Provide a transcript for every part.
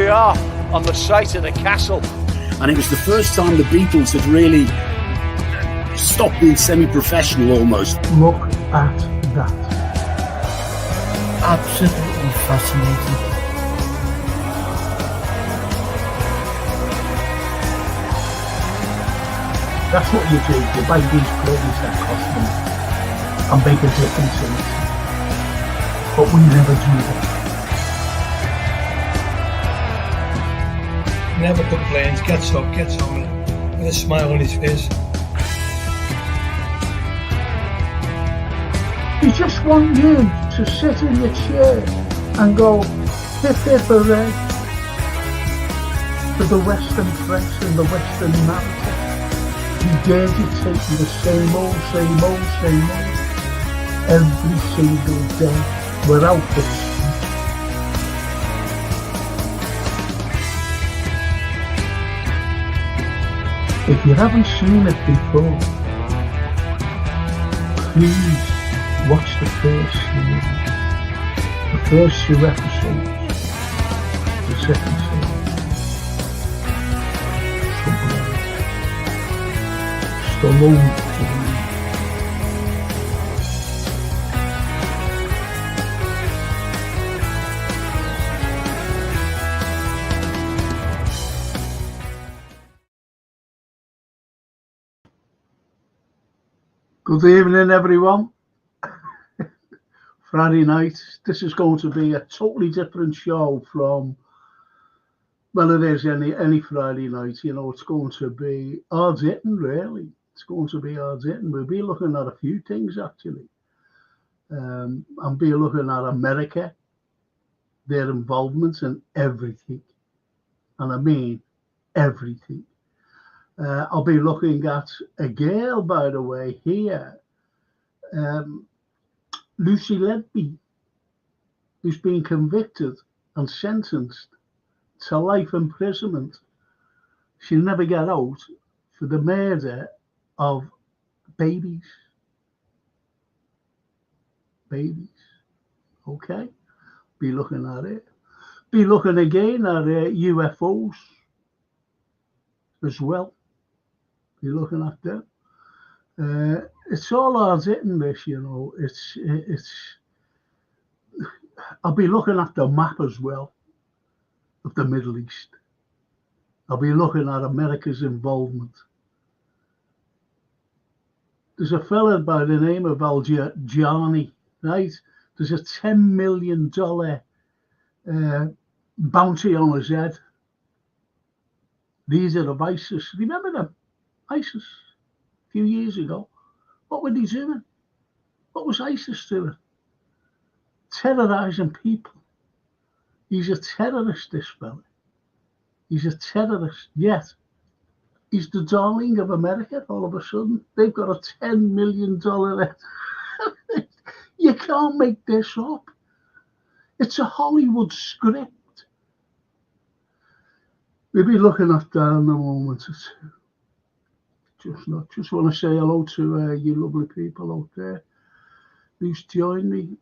we are on the site of the castle. And it was the first time the Beatles had really stopped being semi-professional almost. Look at that. Absolutely fascinating. That's what you do. You buy these planes that cost money and make a difference in it. But we never do that. Never complains, gets up, gets on with a smile on his face. We just want you to sit in your chair and go hip hip hooray for the Western press and the Western narrative. Regurgitating the same old every single day without this. If you haven't seen it before, please watch the first series, the first 2 episodes, the second series. Stallone. Good evening, everyone. Friday night. This is going to be a totally different show from, well, it is any Friday night. You know, it's going to be hard hitting, really. It's going to be hard hitting. We'll be looking at a few things, actually. I'll be looking at America, their involvement in everything. And I mean everything. I'll be looking at a girl, by the way, here, Lucy Letby, who's been convicted and sentenced to life imprisonment. She'll never get out for the murder of babies. Babies, okay? Be looking at it. Be looking again at UFOs as well. Be looking at them. It's all hard hitting this, you know. It's. I'll be looking at the map as well of the Middle East. I'll be looking at America's involvement. There's a fella by the name of Al-Jani, right? There's a $10 million bounty on his head. These are of ISIS. Remember them? ISIS, a few years ago. What were they doing? What was ISIS doing? Terrorizing people. He's a terrorist, this fella. He's a terrorist, yet he's the darling of America all of a sudden. They've got a $10 million. You can't make this up. It's a Hollywood script. We'll be looking at that in a moment or two. Just want to say hello to you lovely people out there who's joined me.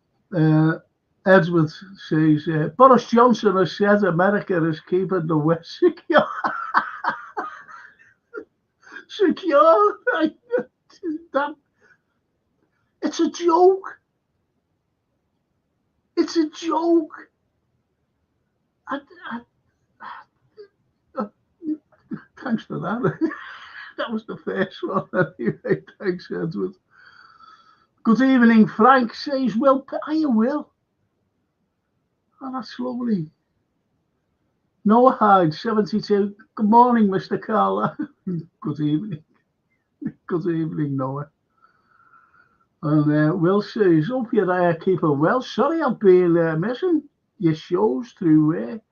Edward says, Boris Johnson has said America is keeping the West secure. Secure? It's a joke. It's a joke. Thanks for that. That was the first one. Anyway, thanks, Edward. Good evening, Frank says, Will. I will. Oh, that's lovely. Noah Hyde, 72. Good morning, Mr. Carlyle. Good evening. Good evening, Noah. And Will says, hope you're keeping well. Sorry I've been missing your shows through work.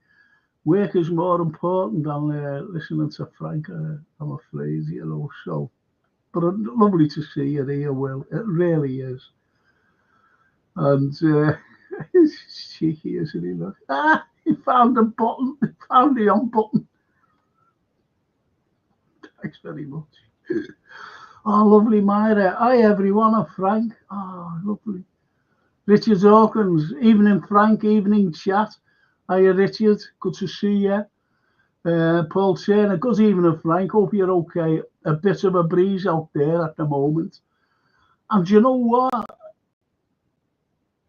Work is more important than listening to Frank, I'm afraid, you know. So, but lovely to see you here, Will. It really is. And it's cheeky, isn't he? Look. He found the button. He found the on button. Thanks very much. Oh, lovely, Myra. Hi, everyone. I'm Frank. Oh, lovely. Richard Hawkins. Evening, Frank. Evening, chat. Hiya, Richard. Good to see you. Paul Turner, good evening, Frank. Hope you're okay. A bit of a breeze out there at the moment. And do you know what?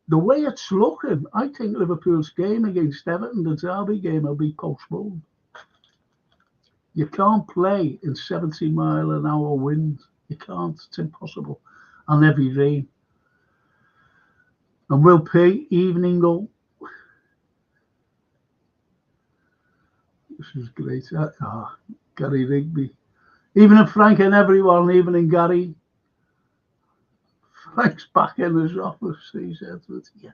The way it's looking, I think Liverpool's game against Everton, the derby game, will be postponed. You can't play in 70-mile-an-hour wind. You can't. It's impossible. And heavy rain. And Will P, evening goal. This is great. Gary Rigby. Evening, Frank and everyone. Evening, Gary. Frank's back in his office, says Edward. Yes,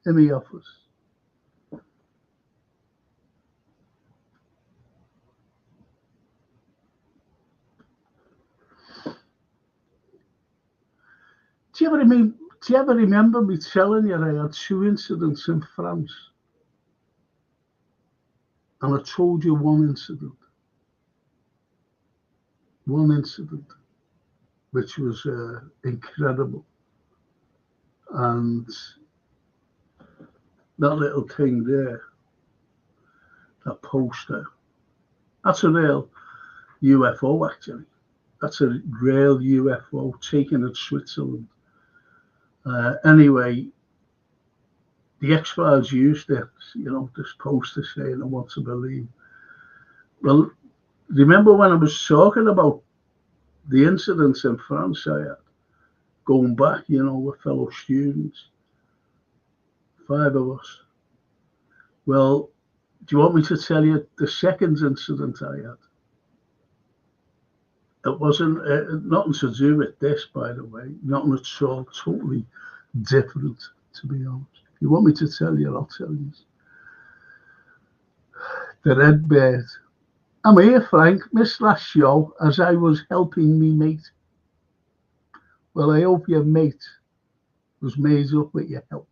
in the office. Do you ever remember me telling you I had 2 incidents in France? And I told you one incident. One incident, which was incredible. And that little thing there, that poster, that's a real UFO, actually. That's a real UFO taken in Switzerland. Anyway, the X-Files used it, this poster saying, I want to believe. Well, remember when I was talking about the incidents in France I had, going back, with fellow students, 5 of us. Well, do you want me to tell you the second incident I had? It wasn't nothing to do with this, by the way, nothing at all, totally different, to be honest. If you want me to tell you, I'll tell you. The Red Bird. I'm here, Frank. Missed last show as I was helping me mate. Well, I hope your mate was made up with your help.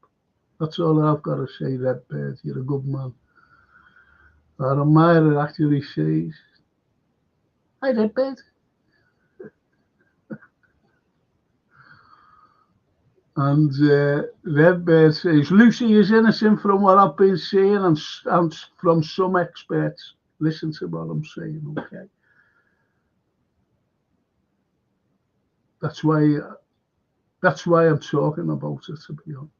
That's all I've got to say, Red Bird. You're a good man. Our admirer actually says, hi, Red Bird. And Redbird says, Lucy is innocent from what I've been saying and from some experts. Listen to what I'm saying, okay? That's why I'm talking about it, to be honest.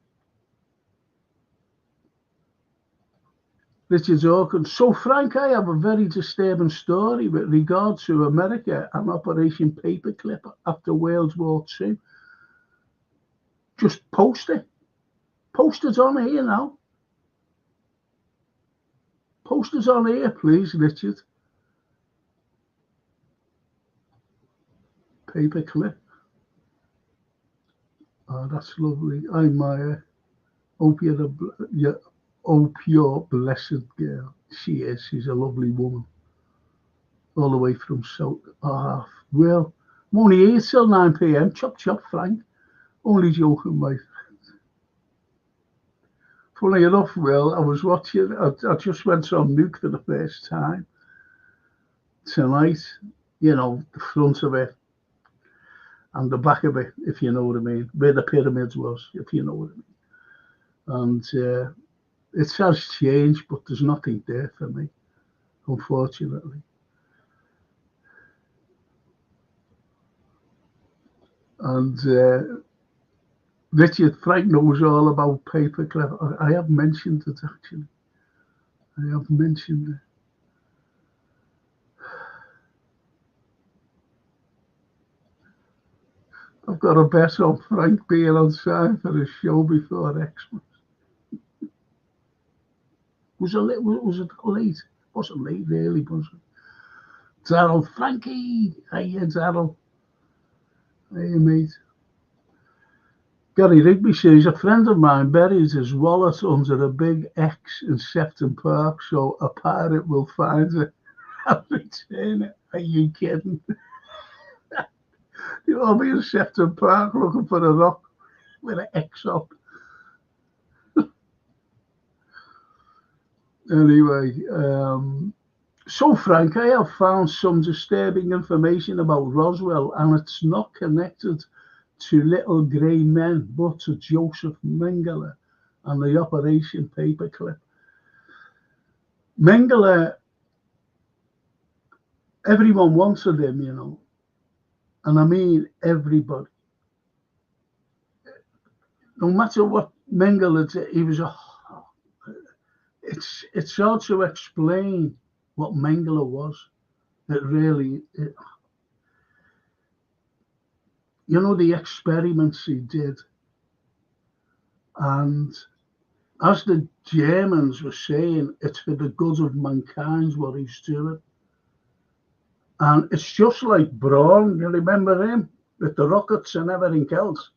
Richard Hawkins. So, Frank, I have a very disturbing story with regard to America and Operation Paperclip after World War II. Just post it. Post it on here now. Post it on here, please, Richard. Paperclip. Oh, that's lovely. Hi, Maya. Hope you're a blessed girl. She is. She's a lovely woman. All the way from South. Well, I'm only here till 9 p.m. Chop, chop, Frank. Only joking, my friend. Funny enough, Will, I was watching, I just went on Nuke for the first time tonight, the front of it and the back of it, if you know what I mean, where the pyramids was, if you know what I mean. And it has changed, but there's nothing there for me, unfortunately. And Richard, Frank knows all about Paperclip. I have mentioned it, actually. I have mentioned it. I've got a bet on Frank being on time for the show before Xmas. Was it late? It wasn't late, really, was it? Daryl, Frankie. Hiya, Daryl. Hiya, mate. Gary Rigby says, a friend of mine buried his wallet under a big X in Sefton Park, so a pirate will find it and return it. Are you kidding? You want me in Sefton Park looking for a rock with an X on? Anyway, so Frank, I have found some disturbing information about Roswell, and it's not connected to little grey men, but to Joseph Mengele and the Operation Paperclip. Mengele, everyone wanted him, and I mean everybody. No matter what Mengele did, he was a. It's hard to explain what Mengele was. It really, the experiments he did, and as the Germans were saying, it's for the good of mankind what he's doing. And it's just like Braun, you remember him? With the rockets and everything else.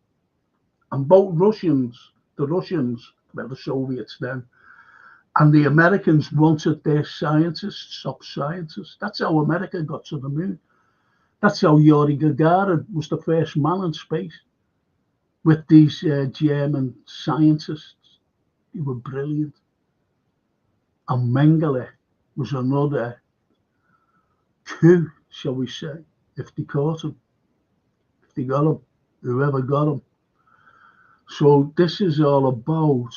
And both the Russians, well, the Soviets then, and the Americans wanted their scientists, top scientists. That's how America got to the moon. That's how Yuri Gagarin was the first man in space, with these German scientists. They were brilliant. And Mengele was another coup, shall we say, if they caught him, if they got him, whoever got him. So this is all about,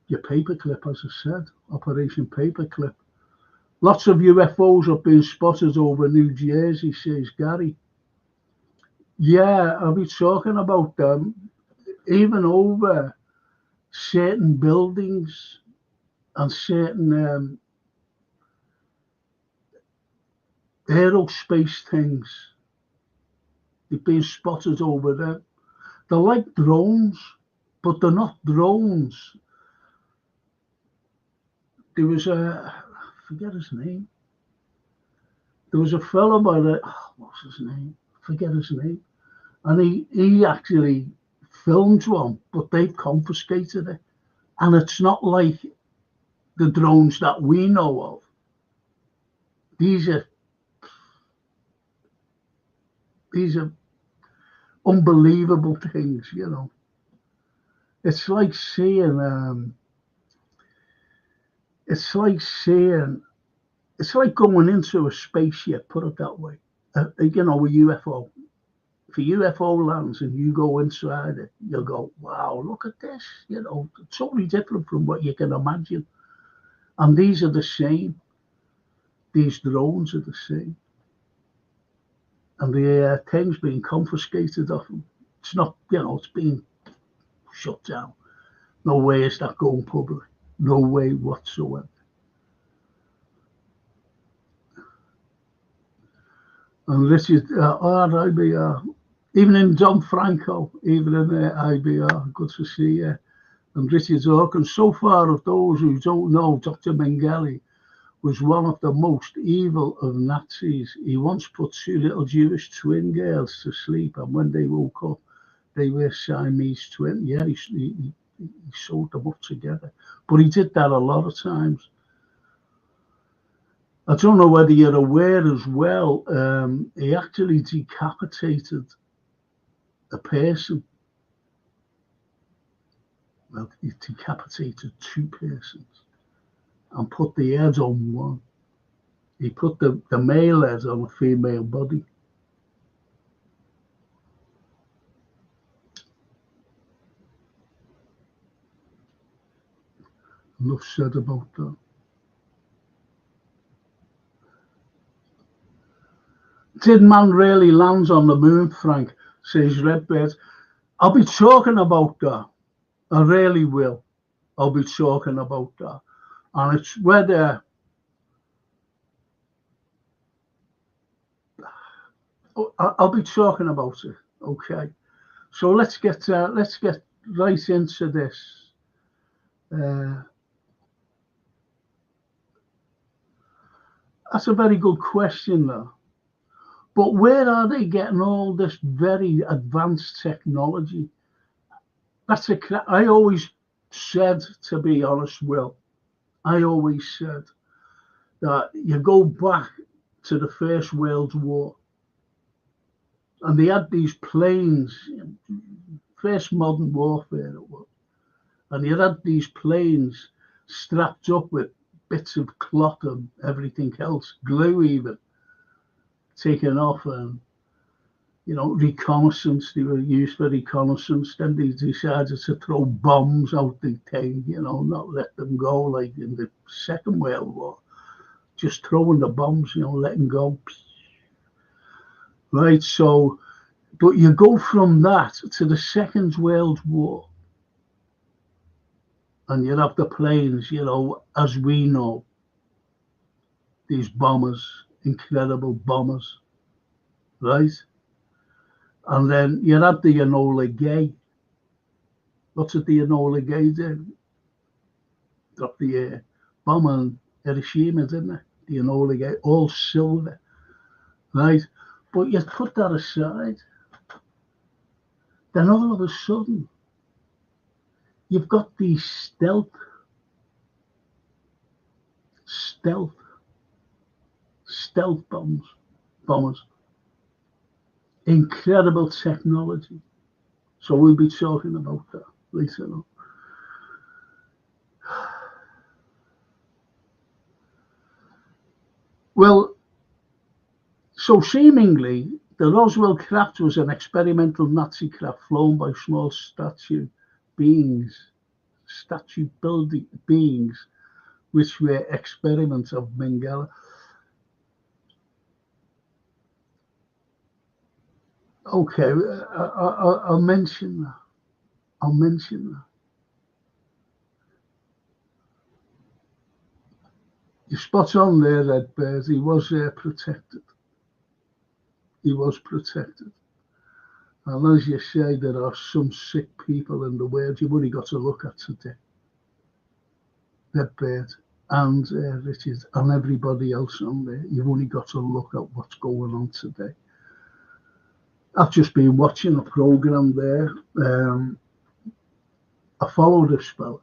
your paperclip, as I said, Operation Paperclip. Lots of UFOs have been spotted over New Jersey, says Gary. Yeah, I'll be talking about them, even over certain buildings and certain aerospace things. They've been spotted over there. They're like drones, but they're not drones. There was I forget his name. There was a fellow by what's his name? Forget his name. And he actually filmed one, but they've confiscated it. And it's not like the drones that we know of. These are unbelievable things, It's like seeing it's like going into a spaceship, put it that way. A UFO. If a UFO lands and you go inside it, you'll go, wow, look at this. Totally different from what you can imagine. And these are the same. These drones are the same. And the thing's being confiscated off them. It's not, it's being shut down. No way is that going public. No way whatsoever. And this is IBR. Even in Don Franco, even in IBR, good to see you. And Richard Hawkins. So far, of those who don't know, Dr. Mengele was one of the most evil of Nazis. He once put two little Jewish twin girls to sleep, and when they woke up, they were Siamese twins. Yeah, he sewed them up together. But he did that a lot of times. I don't know whether you're aware as well, he actually decapitated a person. Well, he decapitated two persons and put the head on one. He put the male head on a female body. Enough said about that. Did man really land on the moon, Frank? Says Redbird. I'll be talking about that. I really will. I'll be talking about that. And it's whether I'll be talking about it. Okay. So let's get right into this. That's a very good question, though. But where are they getting all this very advanced technology? I always said, to be honest, Will, I always said that you go back to the First World War, and they had these planes, first modern warfare it was, and you had these planes strapped up with bits of cloth and everything else, glue even, taken off, and reconnaissance. They were used for reconnaissance. Then they decided to throw bombs out the thing, not let them go like in the Second World War. Just throwing the bombs, letting go. Right, so, but you go from that to the Second World War, and you have the planes, as we know, these bombers, incredible bombers, right? And then you have the Enola Gay. What did the Enola Gay do? Drop the bomb on Hiroshima, didn't it? The Enola Gay, all silver, right? But you put that aside, then all of a sudden, you've got these stealth bombers, incredible technology. So we'll be talking about that later on. Well, so seemingly the Roswell craft was an experimental Nazi craft flown by small statue building beings, which were experiments of Mengele. Okay, I'll mention that. You're spot on there, Redbird. He was protected. And as you say, there are some sick people in the world you've only got to look at today. Redbird and Richard and everybody else on there. You've only got to look at what's going on today. I've just been watching a program there. I follow this fella,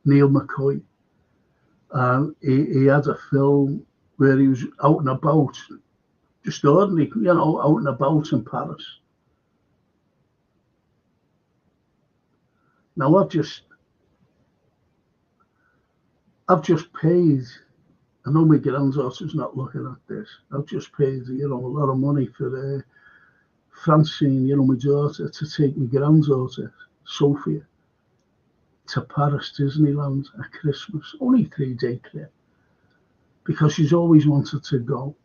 Neil McCoy. He had a film where he was out and about, just ordinary, out and about in Paris. Now I've just paid. I know my granddaughter's not looking at this. I've just paid, a lot of money for Francine, my daughter, to take my granddaughter, Sophia, to Paris Disneyland at Christmas. Only 3-day trip. Because she's always wanted to go.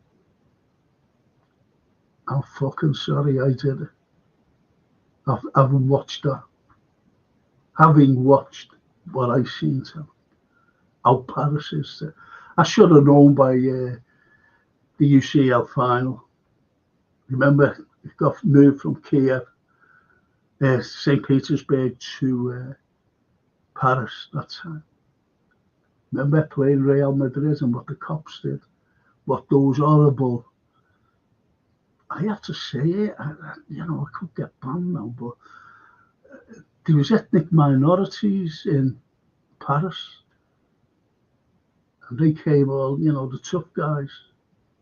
I'm fucking sorry I did it. I've watched that. Having watched what I've seen to how Paris is. I should have known by the UCL final. Remember, it got moved from Kiev, St. Petersburg to Paris that time. Remember playing Real Madrid and what the cops did, what those horrible. I have to say it, I could get banned now, but there was ethnic minorities in Paris, and they came all, the tough guys,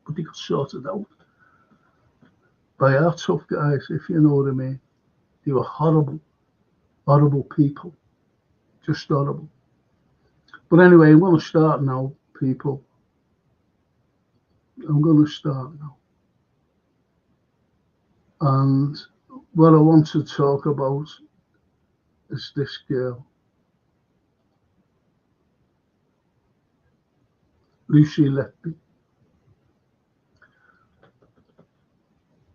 but they got sorted out by our tough guys, if you know what I mean. They were horrible people, just horrible. But anyway, I'm going to start now, people. I'm going to start now. And what I want to talk about is this girl, Lucy Letby.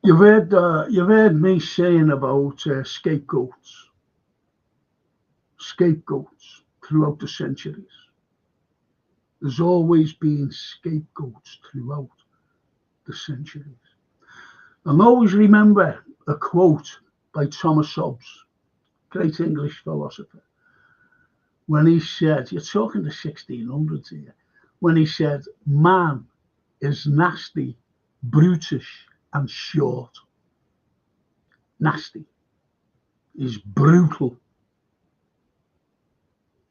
You've heard me saying about scapegoats throughout the centuries. There's always been scapegoats throughout the centuries. And always remember a quote by Thomas Hobbes, great English philosopher, when he said, you're talking the 1600s here, when he said, man is nasty, brutish, and short. Nasty. He's brutal.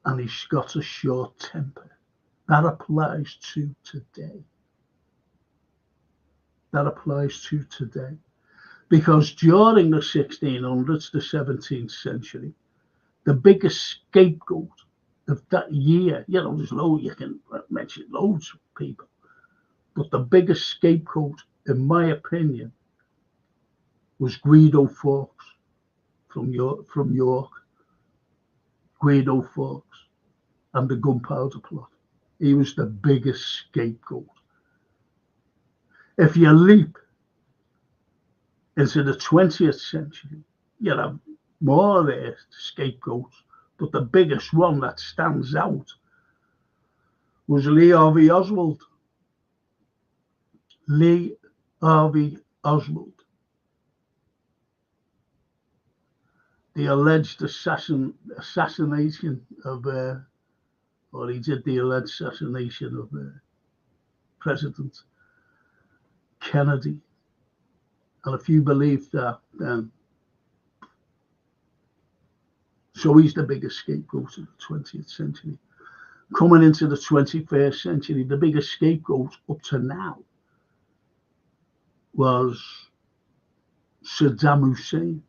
And he's got a short temper. That applies to today. Because during the 1600s, the 17th century, the biggest scapegoat of that year, there's loads, you can mention loads of people, but the biggest scapegoat, in my opinion, was Guido Fawkes from York. Guido Fawkes and the gunpowder plot. He was the biggest scapegoat. If you leap into the 20th century, you have more scapegoats, but the biggest one that stands out was Lee Harvey Oswald. Lee Harvey Oswald. The alleged assassination of, or he did the alleged assassination of President Kennedy. And if you believe that, then so he's the biggest scapegoat of the 20th century. Coming into the 21st century, the biggest scapegoat up to now was Saddam Hussein.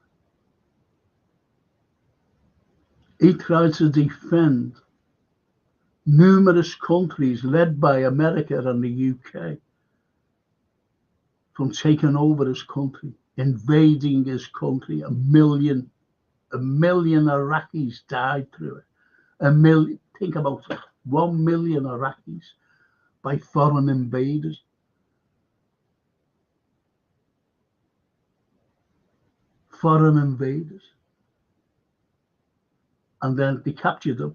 He tried to defend numerous countries led by America and the UK from taking over his country, invading his country. A million Iraqis died through it. Think about it, 1 million Iraqis by foreign invaders. Foreign invaders. And then they captured him,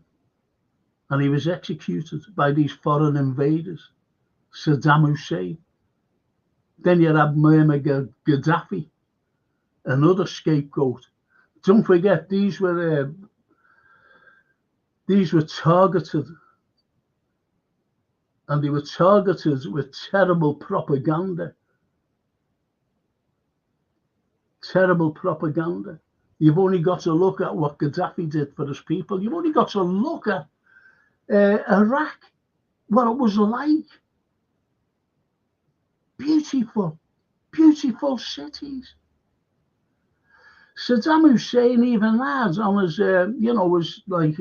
and he was executed by these foreign invaders, Saddam Hussein. Then you have Muammar Gaddafi, another scapegoat. Don't forget, these were targeted, and they were targeted with terrible propaganda. Terrible propaganda. You've only got to look at what Gaddafi did for his people. You've only got to look at Iraq, what it was like. Beautiful, beautiful cities. Saddam Hussein even had on his, was like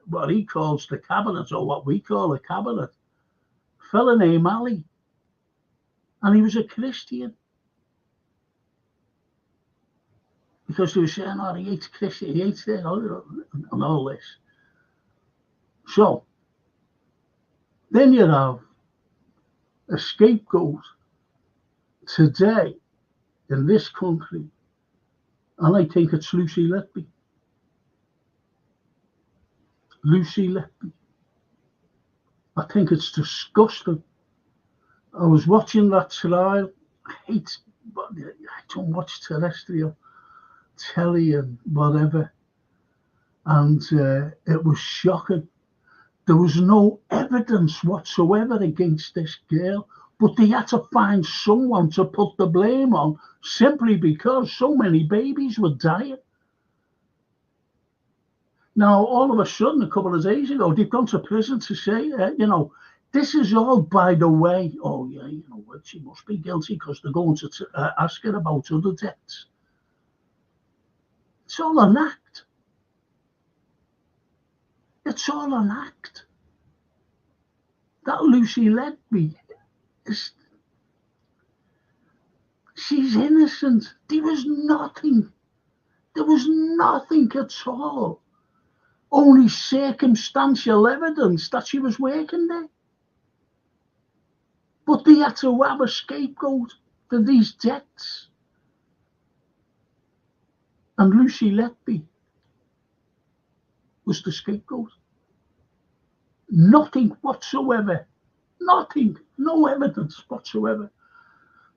what he calls the cabinet, or what we call a cabinet, a fella named Ali. And he was a Christian. Because they were saying, oh, he hates Christian, he hates it, and all this. So, then you have a scapegoat today in this country, and I think it's Lucy Letby. Lucy Letby. I think it's disgusting. I was watching that trial. I don't watch terrestrial telly and whatever, and it was shocking. There was no evidence whatsoever against this girl, but they had to find someone to put the blame on simply because so many babies were dying. Now, all of a sudden, a couple of days ago, they've gone to prison to say, this is all by the way. Oh, yeah, she must be guilty because they're going to ask her about other deaths. It's all an act. It's all an act. That Lucy Letby she's innocent. There was nothing. There was nothing at all. Only circumstantial evidence that she was working there. But they had to have a scapegoat for these deaths. And Lucy Letby was the scapegoat. Nothing whatsoever. Nothing. No evidence whatsoever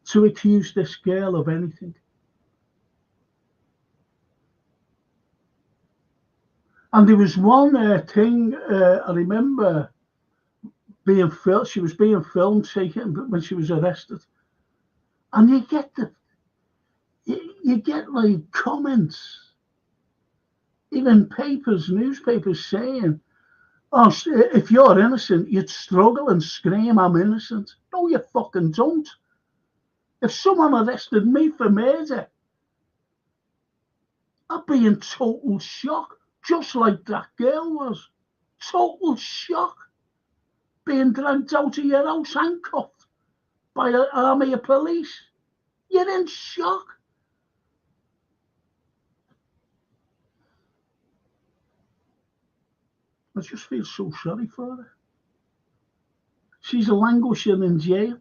to accuse this girl of anything. And there was one thing I remember being filmed. She was being filmed when she was arrested, and you get like comments, even newspapers saying, "Oh, if you're innocent, you'd struggle and scream, I'm innocent." No, you fucking don't. If someone arrested me for murder, I'd be in total shock, just like that girl was. Total shock. Being dragged out of your house handcuffed by an army of police. You're in shock. just feel so sorry for her. She's languishing in jail.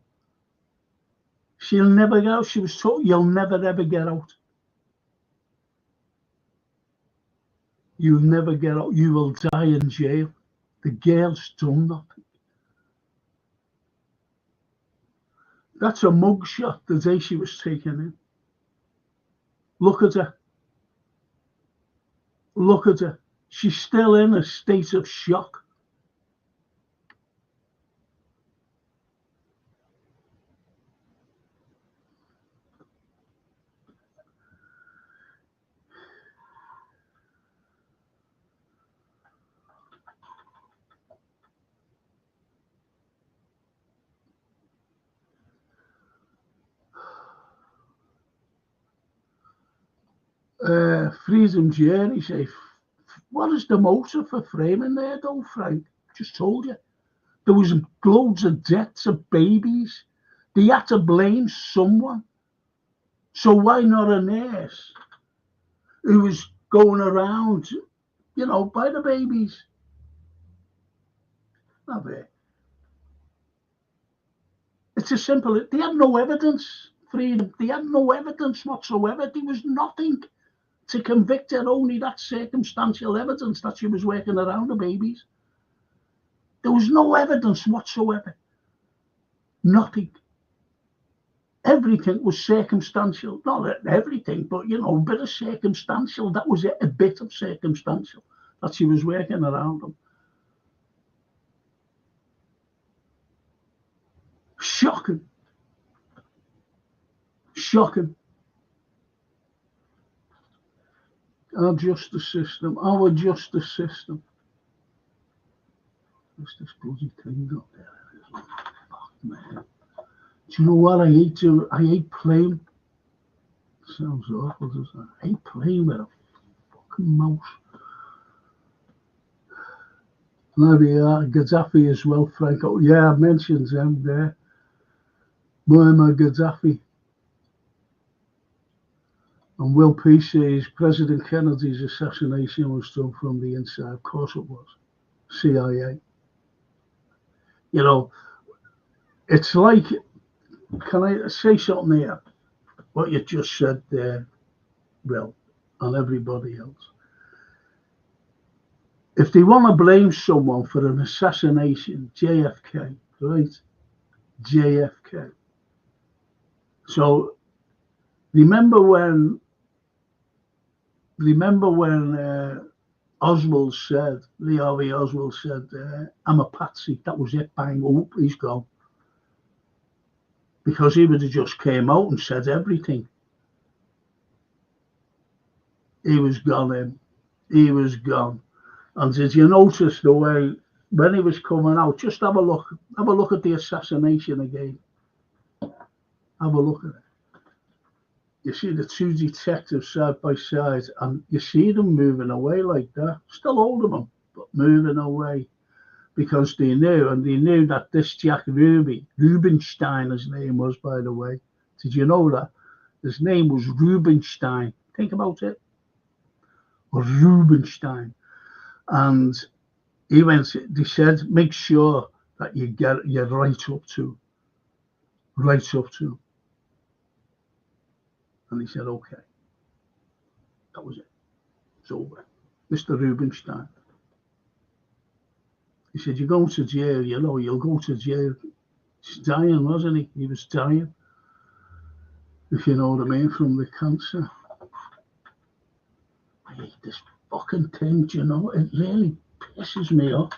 She'll never get out. She was told, you'll never ever get out. You'll never get out. You will die in jail. The girl's done nothing. That's a mugshot the day she was taken in. Look at her. Look at her. She's still in a state of shock. Freedom Journey say, what is the motive for framing there though, Frank? Just told you. There was loads of deaths of babies. They had to blame someone. So why not a nurse who was going around, by the babies? It's as simple. They had no evidence, Freedom. They had no evidence whatsoever. There was nothing to convict her, only that circumstantial evidence that she was working around the babies. There was no evidence whatsoever. Nothing. Everything was circumstantial. Not everything, but, a bit of circumstantial. That was it, a bit of circumstantial that she was working around them. Shocking. Shocking. Our justice system. What's this bloody thing up there? Fuck, man. Do you know what I hate? I hate playing. Sounds awful, doesn't it? I hate playing with a fucking mouse. Maybe Gaddafi as well, Frank. Oh, yeah, I mentioned him there. Muammar Gaddafi. And Will Peace says President Kennedy's assassination was done from the inside. Of course it was. CIA. It's like, can I say something here? What you just said there, Will, and everybody else. If they want to blame someone for an assassination, JFK, right? JFK. So remember when Oswald said, Lee Harvey Oswald said, I'm a patsy. That was it. Bang. Oh, he's gone. Because he would have just came out and said everything. He was gone. He was gone. And did you notice the way when he was coming out? Just have a look. Have a look at the assassination again. Have a look at it. You see the two detectives side by side, and you see them moving away like that. Still holding them, but moving away. Because they knew that this Jack Rubenstein, his name was, by the way. Did you know that? His name was Rubenstein. Think about it. Rubenstein. And they said, make sure that you're right up to. And he said, okay. That was it. It's over. Mr. Rubenstein. He said, you're going to jail, you'll go to jail. He's dying, wasn't he? He was dying. If you know what I mean, from the cancer. I hate this fucking thing, do you know? It really pisses me off.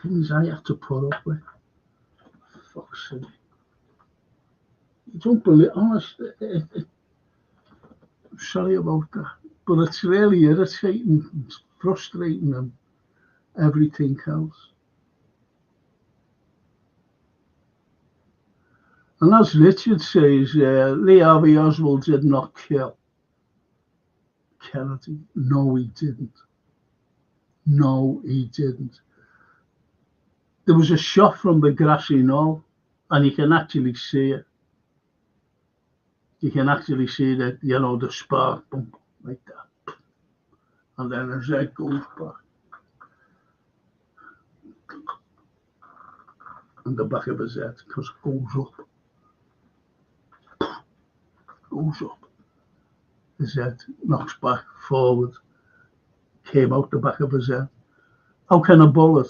Things I have to put up with. For fuck's sake. You don't believe, honestly, I'm sorry about that. But it's really irritating, it's frustrating, and everything else. And as Richard says, Lee Harvey Oswald did not kill Kennedy. No, he didn't. No, he didn't. There was a shot from the grassy knoll, and you can actually see it. You can actually see that, the spark, boom, like that. and then his head goes back. And the back of his head, because it goes up. Goes up. His head knocks back, forward, came out the back of his head. How can a bullet,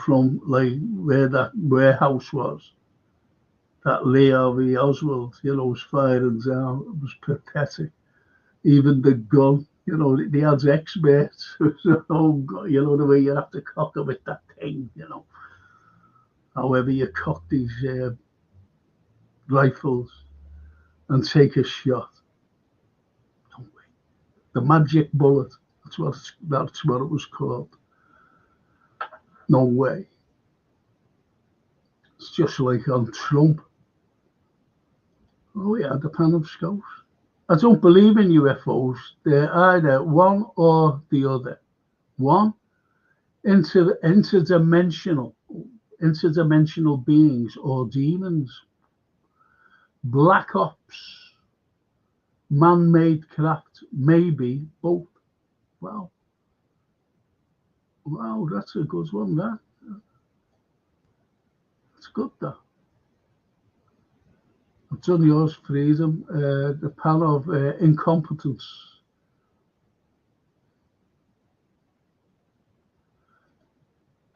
from like where that warehouse was, that Lee Harvey Oswald, was firing down? It was pathetic. Even the gun, they had experts. Oh God, the way you have to cock it with that thing, however you cock these rifles and take a shot. No way. The magic bullet, that's what it was called. No way. It's just like on Trump. Oh yeah, the Panovscopes. I don't believe in UFOs. They're either one or the other. One, interdimensional beings or demons. Black ops, man-made craft, maybe both. Wow, that's a good one, that. It's good, that. I've done yours, Freedom. The pan of incompetence.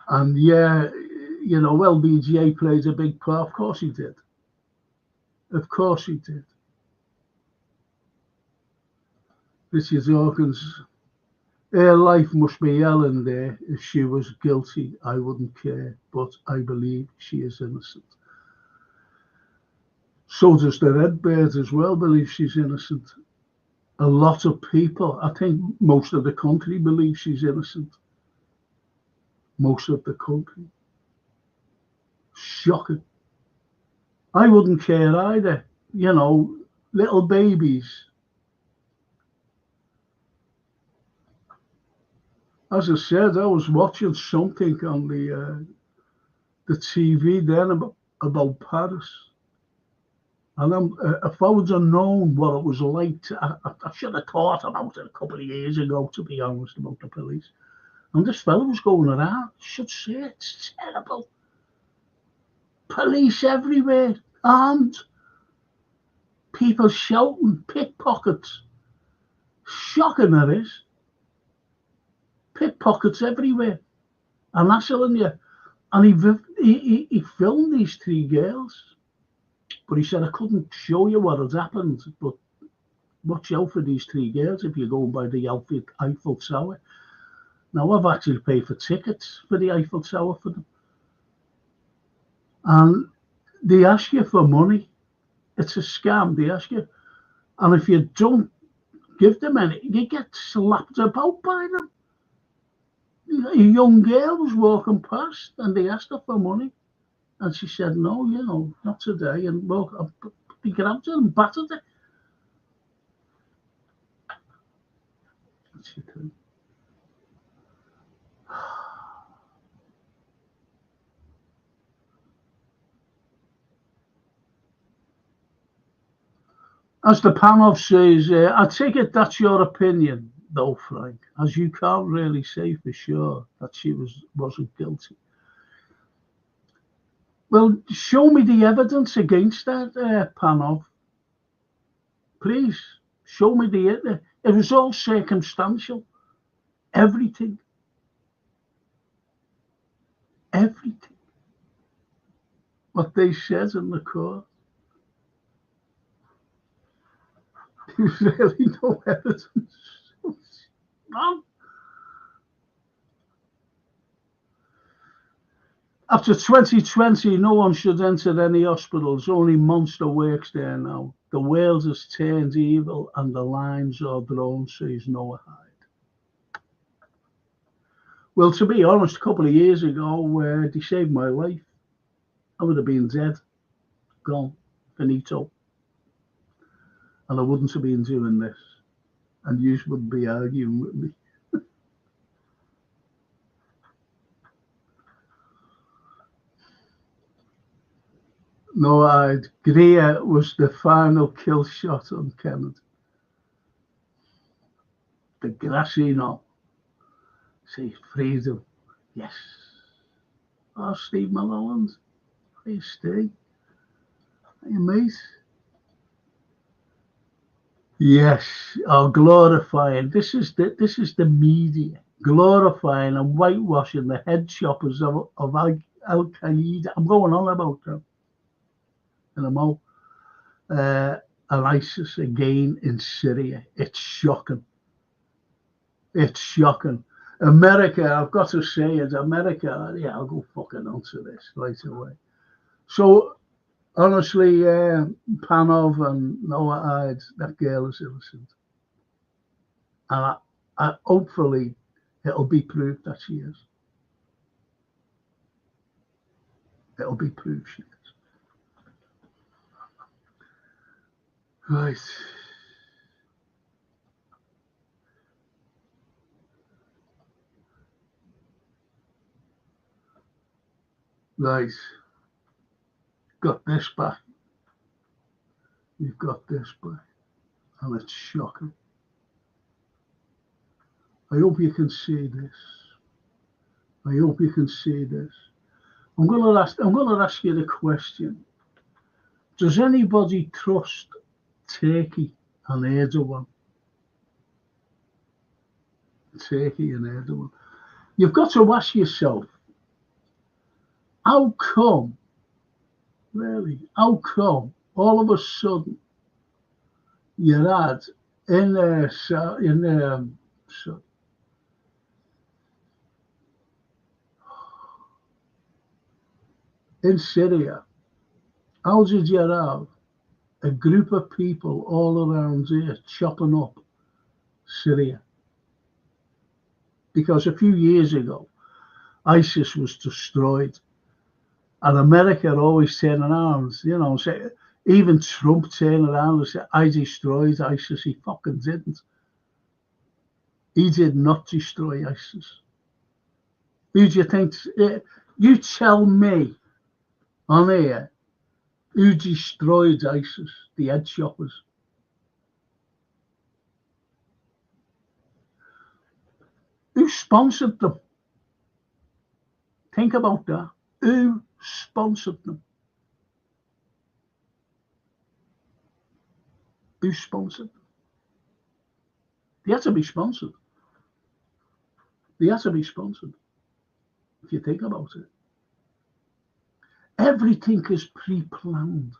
And yeah, LBJ played a big part. Of course he did. Of course he did. Richard Dawkins, her life must be hell in there. If she was guilty, I wouldn't care. But I believe she is innocent. So does the Redbird as well believe she's innocent. A lot of people, I think most of the country believes she's innocent. Most of the country. Shocking. I wouldn't care either. Little babies. As I said, I was watching something on the TV then about Paris. And if I would have known what it was like, I should have thought about it a couple of years ago, to be honest, about the police. And this fellow was going around. I should say it's terrible. Police everywhere, armed. People shouting, pickpockets. Shocking that is. Pickpockets everywhere. And that's telling you. And he filmed these three girls. But he said, I couldn't show you what had happened, but watch out for these three girls if you're going by the Eiffel Tower. Now, I've actually paid for tickets for the Eiffel Tower for them. And they ask you for money. It's a scam, they ask you. And if you don't give them any, you get slapped about by them. A young girl was walking past and they asked her for money. And she said, no, not today. And they grabbed her and battered her. What's she doing? As the panel says, I take it that's your opinion, though, Frank, as you can't really say for sure that she wasn't guilty. Well, show me the evidence against that, Panov. Please, show me it was all circumstantial. Everything. Everything. What they said in the court. There's really no evidence. None. After 2020, no one should enter any hospitals. Only Monster works there now. The world has turned evil and the lines are drawn, says Noah Hyde. Well, to be honest, a couple of years ago, they saved my life. I would have been dead, gone, finito. And I wouldn't have been doing this. And you wouldn't be arguing with me. No, Greer was the final kill shot on Kennedy. The grassy knoll. Say freedom. Yes. Oh, Steve Mulholland. Hey, Steve. Hey, mate. Yes. Oh, glorifying. This is the media glorifying and whitewashing the head shoppers of Al Qaeda. I'm going on about them. And I'm out. And ISIS again in Syria. It's shocking. It's shocking. America, I've got to say it, America, yeah, I'll go fucking onto this right away. So, honestly, Panov and Noah Hyde, that girl is innocent. And hopefully it'll be proved that she is. It'll be proved she is. Right. Right. Got this back. You've got this back. And it's shocking. I hope you can see this. I hope you can see this. I'm gonna ask you the question. Does anybody trust Turkey and Erdogan? Turkey and Erdogan. You've got to ask yourself, how come all of a sudden you had in Syria, how did you have a group of people all around here chopping up Syria? Because a few years ago, ISIS was destroyed. And America always turn around, say, even Trump turned around and said, I destroyed ISIS. He fucking didn't. He did not destroy ISIS. Who do you think? You tell me on here who destroyed ISIS, the head shoppers. Who sponsored them? Think about that. Who sponsored them? Who sponsored them? They had to be sponsored. They had to be sponsored. If you think about it. Everything is pre-planned.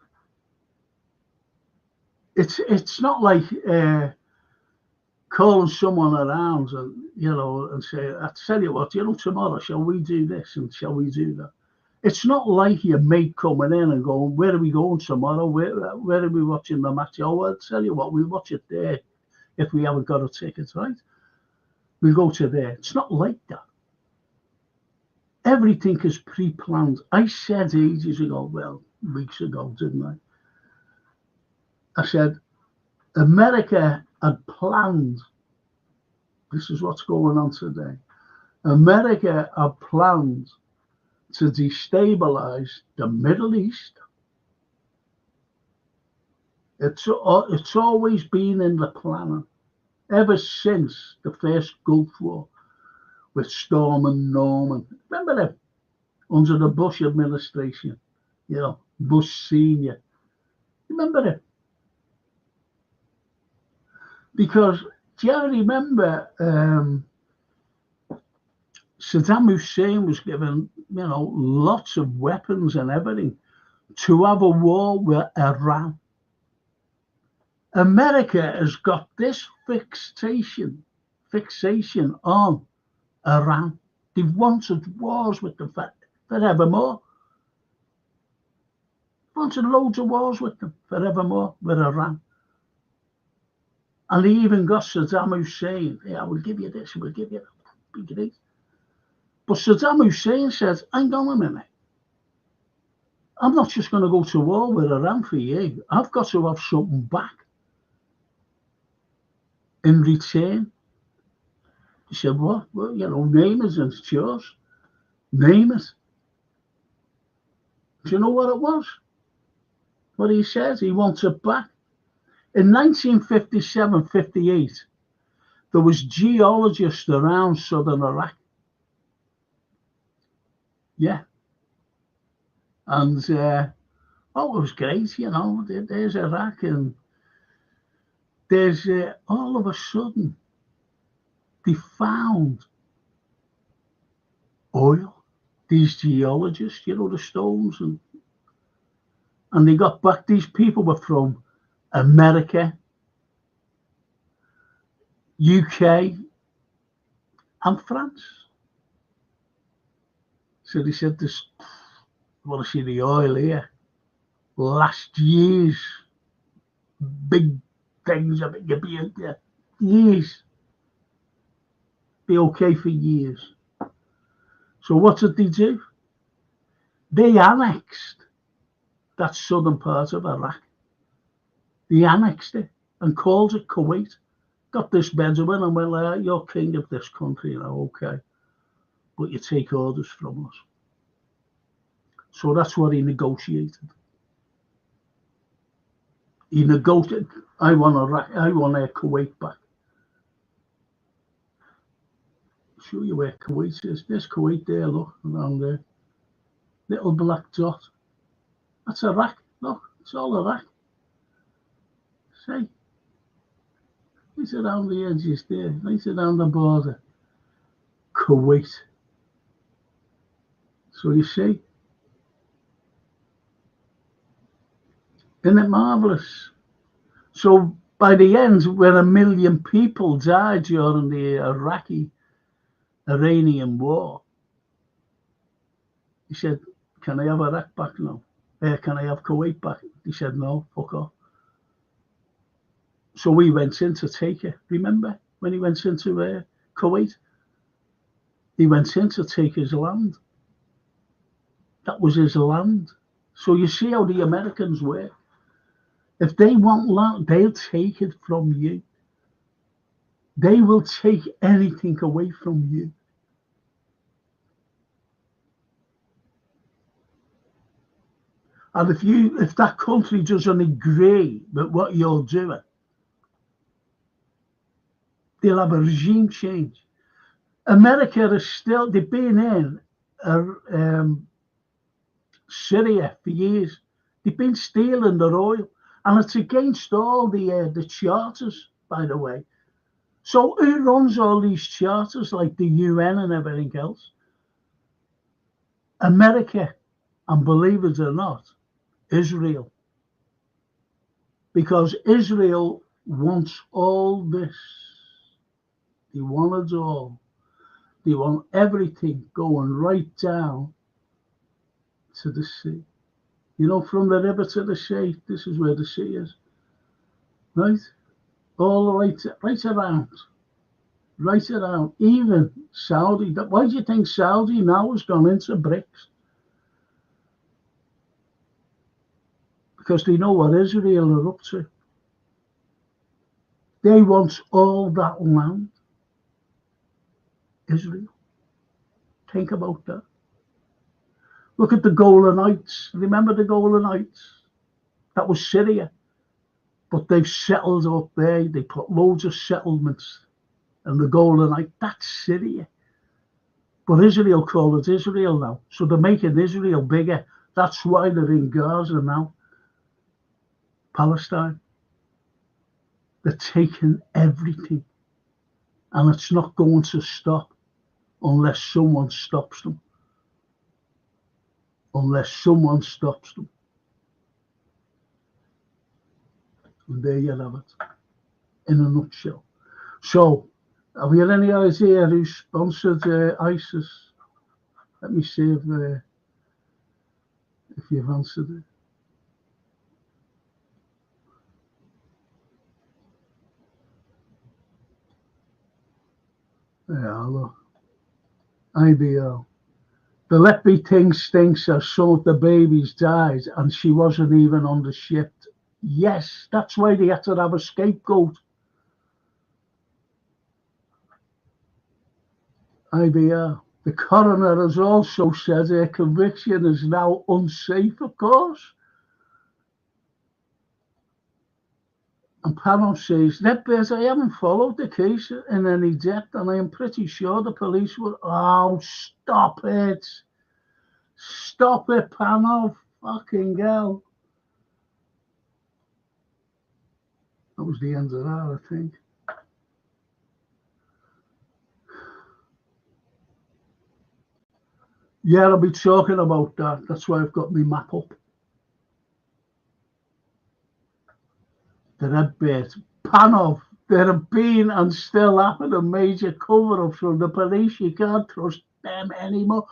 It's not like calling someone around and say, I tell you what, tomorrow shall we do this and shall we do that? It's not like your mate coming in and going, where are we going tomorrow? Where are we watching the match? Oh, I'll tell you what, we'll watch it there if we haven't got a ticket, right? We'll go to there. It's not like that. Everything is pre-planned. I said ages ago, weeks ago, didn't I? I said, America had planned, this is what's going on today. America had planned to destabilize the Middle East. It's always been in the planning ever since the first Gulf War with Storm and Norman. Remember them? Under the Bush administration, Bush Senior. Remember it? Because do you remember Saddam Hussein was given, lots of weapons and everything to have a war with Iran. America has got this fixation on Iran. They've wanted wars with them forevermore. Wanted loads of wars with them forevermore with Iran. And they even got Saddam Hussein. Yeah, we'll give you this, we'll give you that. But Saddam Hussein says, hang on a minute. I'm not just going to go to war with Iran for you. I've got to have something back in return. He said, what? Well, name it and it's yours. Name it. Do you know what it was? What he says, he wants it back. In 1957-58, there was geologists around southern Iraq. Yeah. And, it was great, you know. There's Iraq, and there's, all of a sudden, they found oil. These geologists, you know, the stones, and they got back. These people were from America, UK, and France. So they said, "This, I want to see the oil here. Last year's big things, I think, be years, be okay for years." So what did they do? They annexed that southern part of Iraq. They annexed it and called it Kuwait. Got this Benjamin and went, "You're king of this country, you know, okay, but you take orders from us." So that's what he negotiated. He negotiated. I want Kuwait back. Show you where Kuwait is. There's Kuwait there, look, around there. Little black dot. That's Iraq. Look, it's all Iraq. See? It's around the edges there, right around the border. Kuwait. So you see? Isn't it marvellous? So by the end, when 1 million people died during the Iranian war, he said, "Can I have Iraq back now? Can I have Kuwait back?" He said, "No, fuck off." So we went in to take it. Remember when he went into Kuwait? He went in to take his land. That was his land. So you see how the Americans work. If they want land, they'll take it from you. They will take anything away from you. And if that country doesn't agree with what you're doing, they'll have a regime change. America is still, they've been in Syria for years. They've been stealing their oil, and it's against all the charters, by the way. So who runs all these charters, like the UN and everything else? America, and believe it or not, Israel. Because Israel wants all this. They want it all. They want everything going right down to the sea. You know, from the river to the sea, this is where the sea is. Right? All right around. Right around. Even Saudi. Why do you think Saudi now has gone into BRICS? Because they know what Israel are up to. They want all that land. Israel. Think about that. Look at the Golan Heights. Remember the Golan Heights? That was Syria. But they've settled up there. They put loads of settlements in the Golan Heights. That's Syria. But Israel call it Israel now. So they're making Israel bigger. That's why they're in Gaza now. Palestine. They're taking everything. And it's not going to stop unless someone stops them. Unless someone stops them. And there you have it, in a nutshell. So, have you any idea who sponsored ISIS? Let me see if you've answered it. Yeah, look. IBO. The Leppy thing stinks as some of the babies died and she wasn't even on the ship. Yes, that's why they had to have a scapegoat. IBR. The coroner has also said her conviction is now unsafe, of course. And Panov says, Redbeard, I haven't followed the case in any depth, and I am pretty sure the police will. Oh, stop it. Stop it, Panov. Fucking hell. That was the end of that, I think. Yeah, I'll be talking about that. That's why I've got my map up. The Redbeard. Panov, there have been and still happen a major cover-ups from the police. You can't trust them anymore.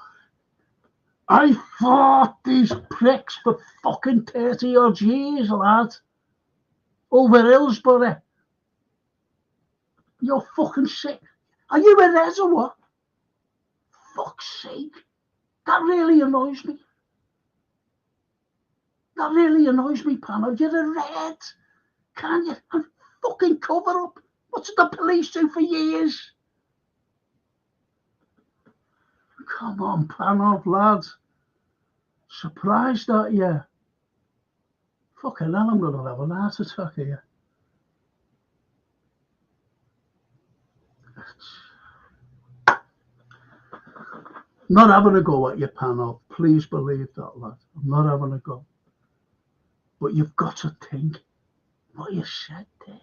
I fought these pricks for fucking 30 odd years, lad. Over Hillsborough. You're fucking sick. Are you a res or what? Fuck's sake. That really annoys me. That really annoys me, Panov. You're a red. Can't you? And fucking cover up. What did the police do for years? Come on, Panov, lad. Surprised at you. Fucking hell, I'm going to have an heart attack here. Not having a go at you, Panov. Please believe that, lad. I'm not having a go. But you've got to think what you said there.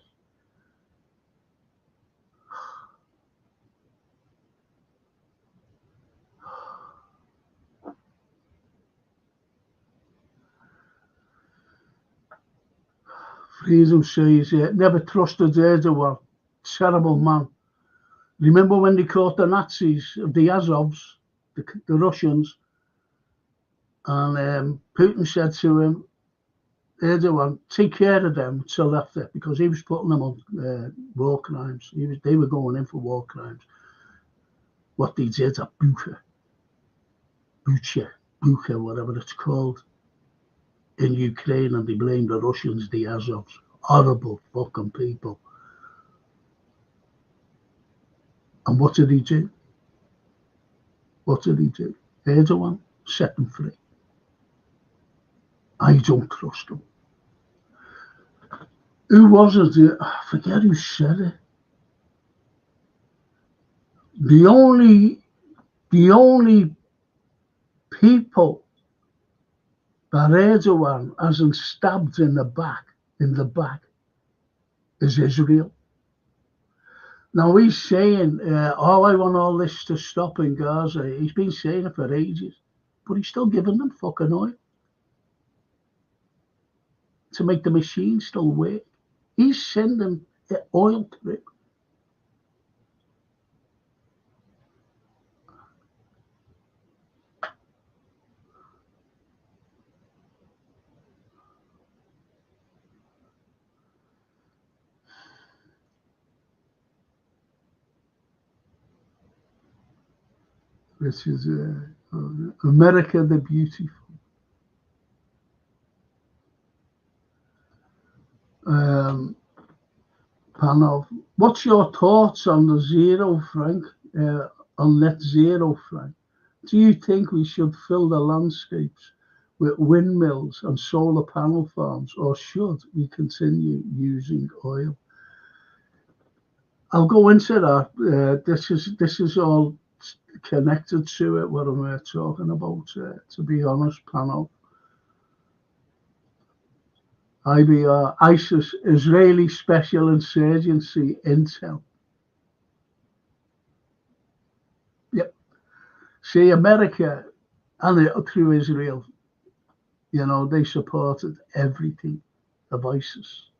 Freedom says, never trusted Erdogan. Terrible man. Remember when they caught the Nazis, the Azovs, the Russians, and Putin said to him, Erdogan, take care of them till after, because he was putting them on war crimes. They were going in for war crimes. What they did at Bucha, whatever it's called, in Ukraine, and they blamed the Russians, the Azovs. Horrible fucking people. And what did he do? What did he do? Erdogan set them free. I don't trust him. Who was it? I forget who said it. The only people that Erdogan hasn't stabbed in the back, is Israel. Now he's saying, I want all this to stop in Gaza. He's been saying it for ages, but he's still giving them fucking oil to make the machine still work. He's sending the oil through. This is America the Beautiful. Panov, what's your thoughts on the zero, Frank? On net zero, Frank? Do you think we should fill the landscapes with windmills and solar panel farms, or should we continue using oil? I'll go into that. This is all connected to it, what I'm talking about, to be honest, Panov. IBR, ISIS, Israeli Special Insurgency Intel. Yep. See, America, and through Israel, they supported everything of ISIS.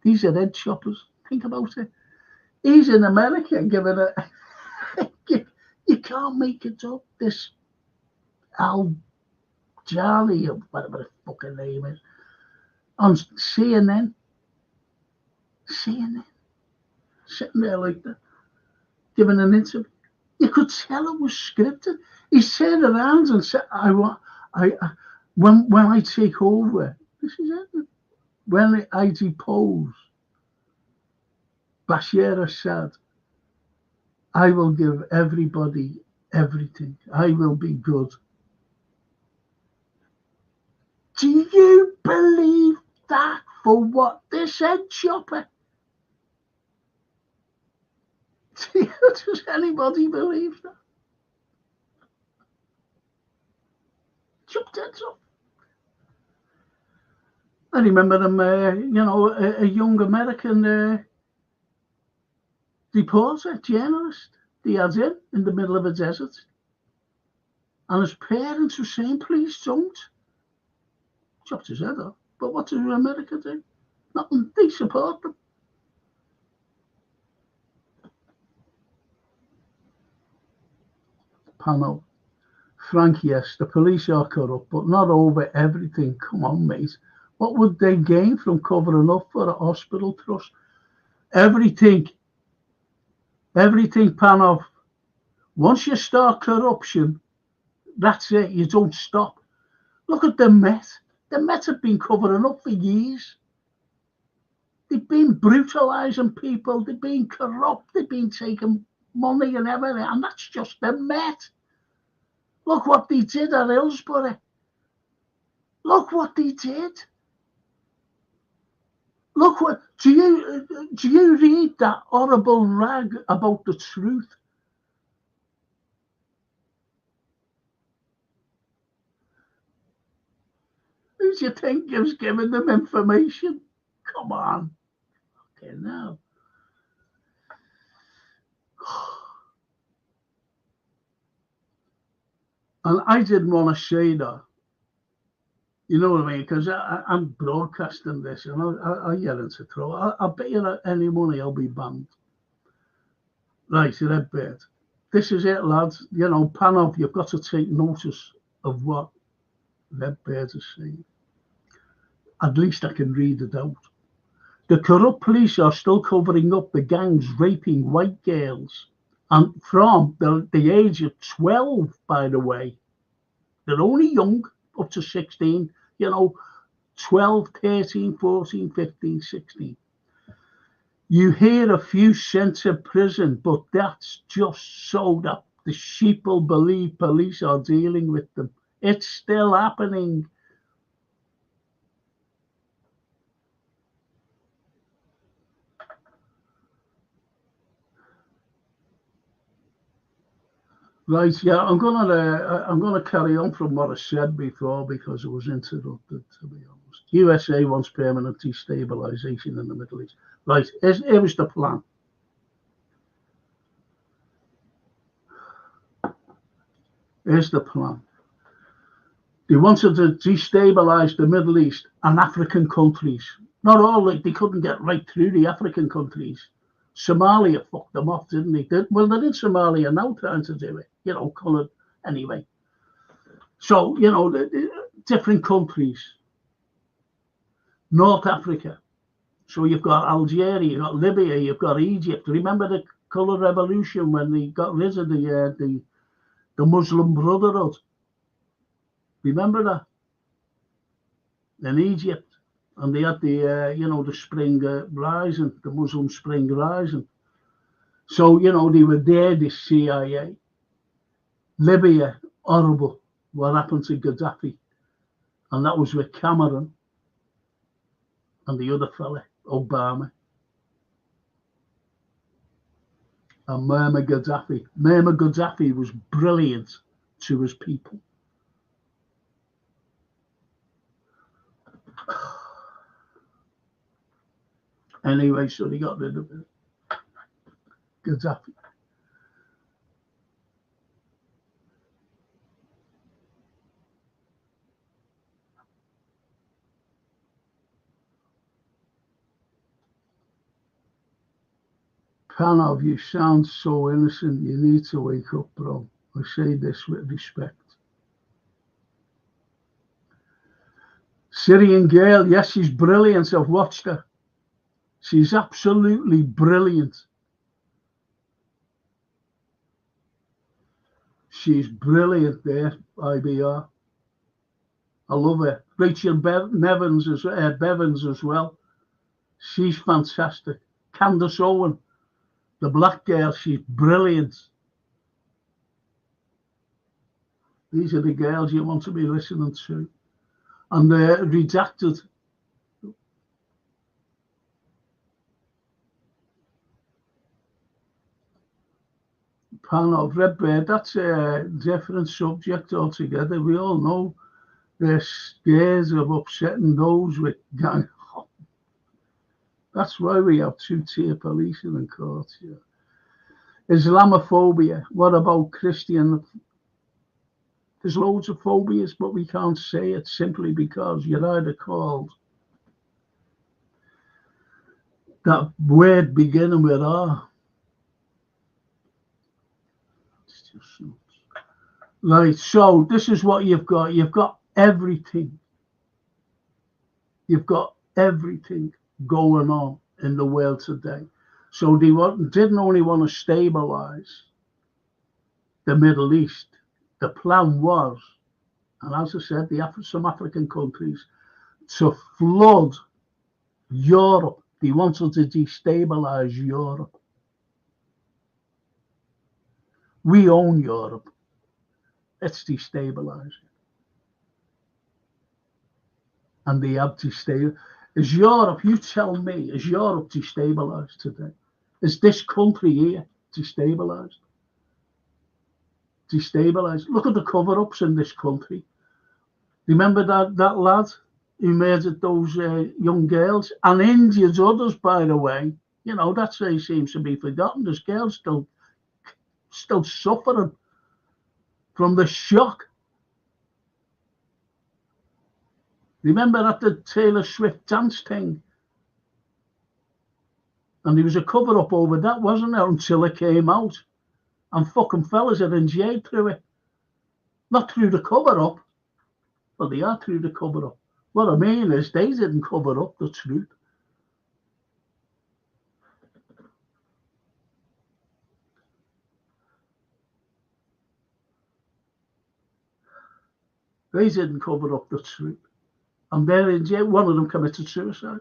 These are head choppers. Think about it. He's in America giving it. You can't make it up. This Al Jali, or whatever the fucking name is, on CNN, sitting there like that, giving an interview. You could tell it was scripted. He turned around and said, when I take over, this is it. When I depose Bashar Assad, I will give everybody everything. I will be good. Do you believe that For what? This head chopper. Does anybody believe that? Chopped heads off. I remember them, a young American reporter, journalist, they had in the middle of a desert. And his parents were saying, please don't. Chopped his head off. But what does America do? Nothing. They support them. Panel. Frank, yes, the police are corrupt, but not over everything. Come on, mate. What would they gain from covering up for a hospital trust? Everything, Panov. Once you start corruption, that's it. You don't stop. Look at the Met. The Met have been covering up for years. They've been brutalising people. They've been corrupt. They've been taking money and everything. And that's just the Met. Look what they did at Hillsborough. Look what they did. Look what do you read that horrible rag about the truth? Who do you think is giving them information? Come on. Okay, now. And I didn't want to say that. You know what I mean? Because I'm broadcasting this and I get into trouble. I bet you that any money I'll be banned. Right, Red Bird. This is it, lads. You know, Panov, you've got to take notice of what Red Bird is saying. At least I can read it out. The corrupt police are still covering up the gangs raping white girls. And from the age of 12, by the way. They're only young, up to 16, 12, 13, 14, 15, 16. You hear a few sent to prison, but that's just so that the sheeple believe police are dealing with them. It's still happening. Right, yeah, I'm gonna carry on from what I said before because it was interrupted, to be honest. USA wants permanent destabilization in the Middle East. Right, here was the plan. Here's the plan. They wanted to destabilize the Middle East and African countries. Not all, they couldn't get right through the African countries. Somalia fucked them off, didn't they? They're in Somalia now trying to do it, coloured anyway. So, the different countries. North Africa. So you've got Algeria, you've got Libya, you've got Egypt. Remember the colour revolution when they got rid of the Muslim Brotherhood? Remember that? In Egypt. And they had the spring rising, the Muslim spring rising. So, they were there, the CIA. Libya, horrible. What happened to Gaddafi? And that was with Cameron and the other fella, Obama. And Muammar Gaddafi. Muammar Gaddafi was brilliant to his people. Anyway, so they got rid of it. Gaddafi. Panov, you sound so innocent. You need to wake up, bro. I say this with respect. Syrian girl, yes, she's brilliant. I've watched her. She's absolutely brilliant. She's brilliant there, IBR. I love her. Rachel Bevins as well. She's fantastic. Candace Owen, the black girl, she's brilliant. These are the girls you want to be listening to. And they're redacted. Pan of Redbird, that's a different subject altogether. We all know the scares of upsetting those with gang. That's why we have two-tier policing in courts. Yeah. Islamophobia. What about Christian? There's loads of phobias, but we can't say it simply because you're either called that word beginning with R. It's just nuts. Right, so this is what you've got. You've got everything. You've got everything going on in the world today. So they didn't only want to stabilize the Middle East. The plan was, and as I said, some African countries, to flood Europe. They wanted to destabilize Europe. We own Europe. Let's destabilize it. And they have destabilized. Is Europe, you tell me, is Europe destabilized today? Is this country here destabilized? Destabilized. Look at the cover-ups in this country. Remember that lad who murdered those young girls and injured others, by the way? You know, that seems to be forgotten. This girl's still suffering from the shock. Remember at the Taylor Swift dance thing? And there was a cover-up over that, wasn't there, until it came out. And fucking fellas are in jail through it. Not through the cover-up, but they are through the cover-up. What I mean is they didn't cover up the truth. They didn't cover up the truth. And they're in jail. One of them committed suicide.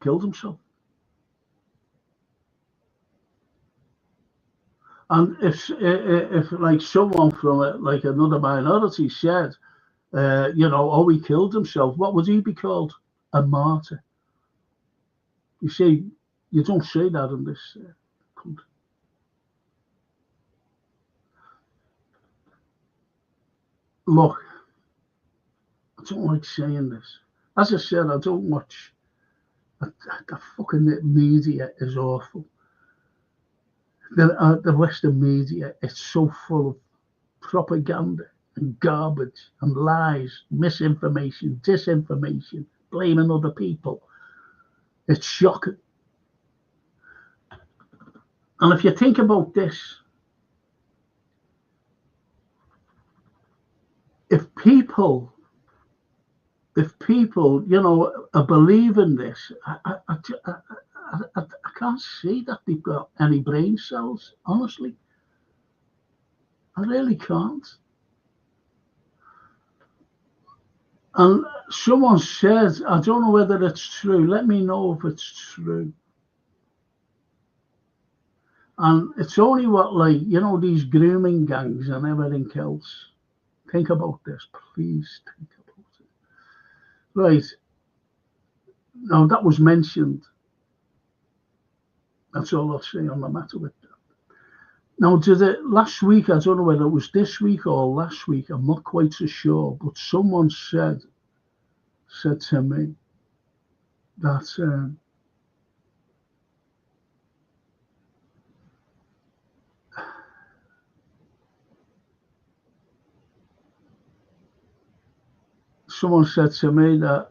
Killed himself. And if like someone from like another minority said, oh, he killed himself, what would he be called? A martyr. You see, you don't say that in this country. Look, I don't like saying this. As I said, I don't watch. The fucking media is awful. The Western media, it's so full of propaganda and garbage and lies, misinformation, disinformation, blaming other people. It's shocking. And if you think about this, if people, are believing this, I can't see that they've got any brain cells, honestly. I really can't. And someone says, I don't know whether it's true. Let me know if it's true. And it's only these grooming gangs and everything else. Think about this, please. Think about it. Right. Now, that was mentioned. That's all I'll say on the matter with that. Now, last week, I don't know whether it was this week or last week, I'm not quite so sure, but someone said to me that someone said to me that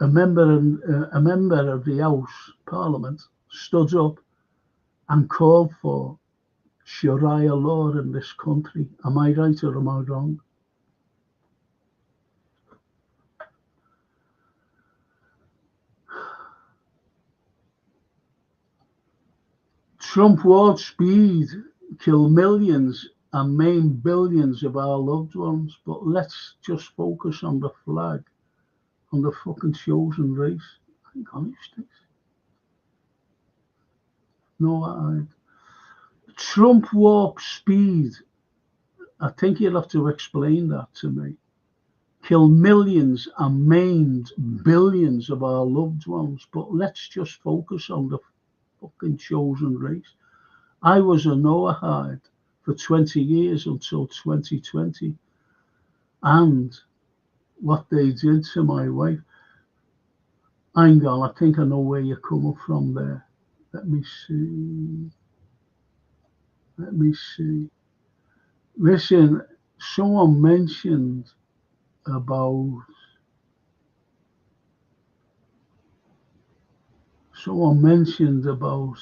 a member of the House Parliament stood up and called for Sharia law in this country. Am I right or am I wrong? Trump warp speed kill millions and maim billions of our loved ones, but let's just focus on the flag, on the fucking chosen race. Hang on, no, Trump warp speed. I think you'll have to explain that to me. Kill millions and maimed billions of our loved ones, but let's just focus on the fucking chosen race. I was a Noahide for 20 years until 2020. And what they did to my wife, hang on, I think I know where you're coming from there. Let me see. Listen, someone mentioned about someone mentioned about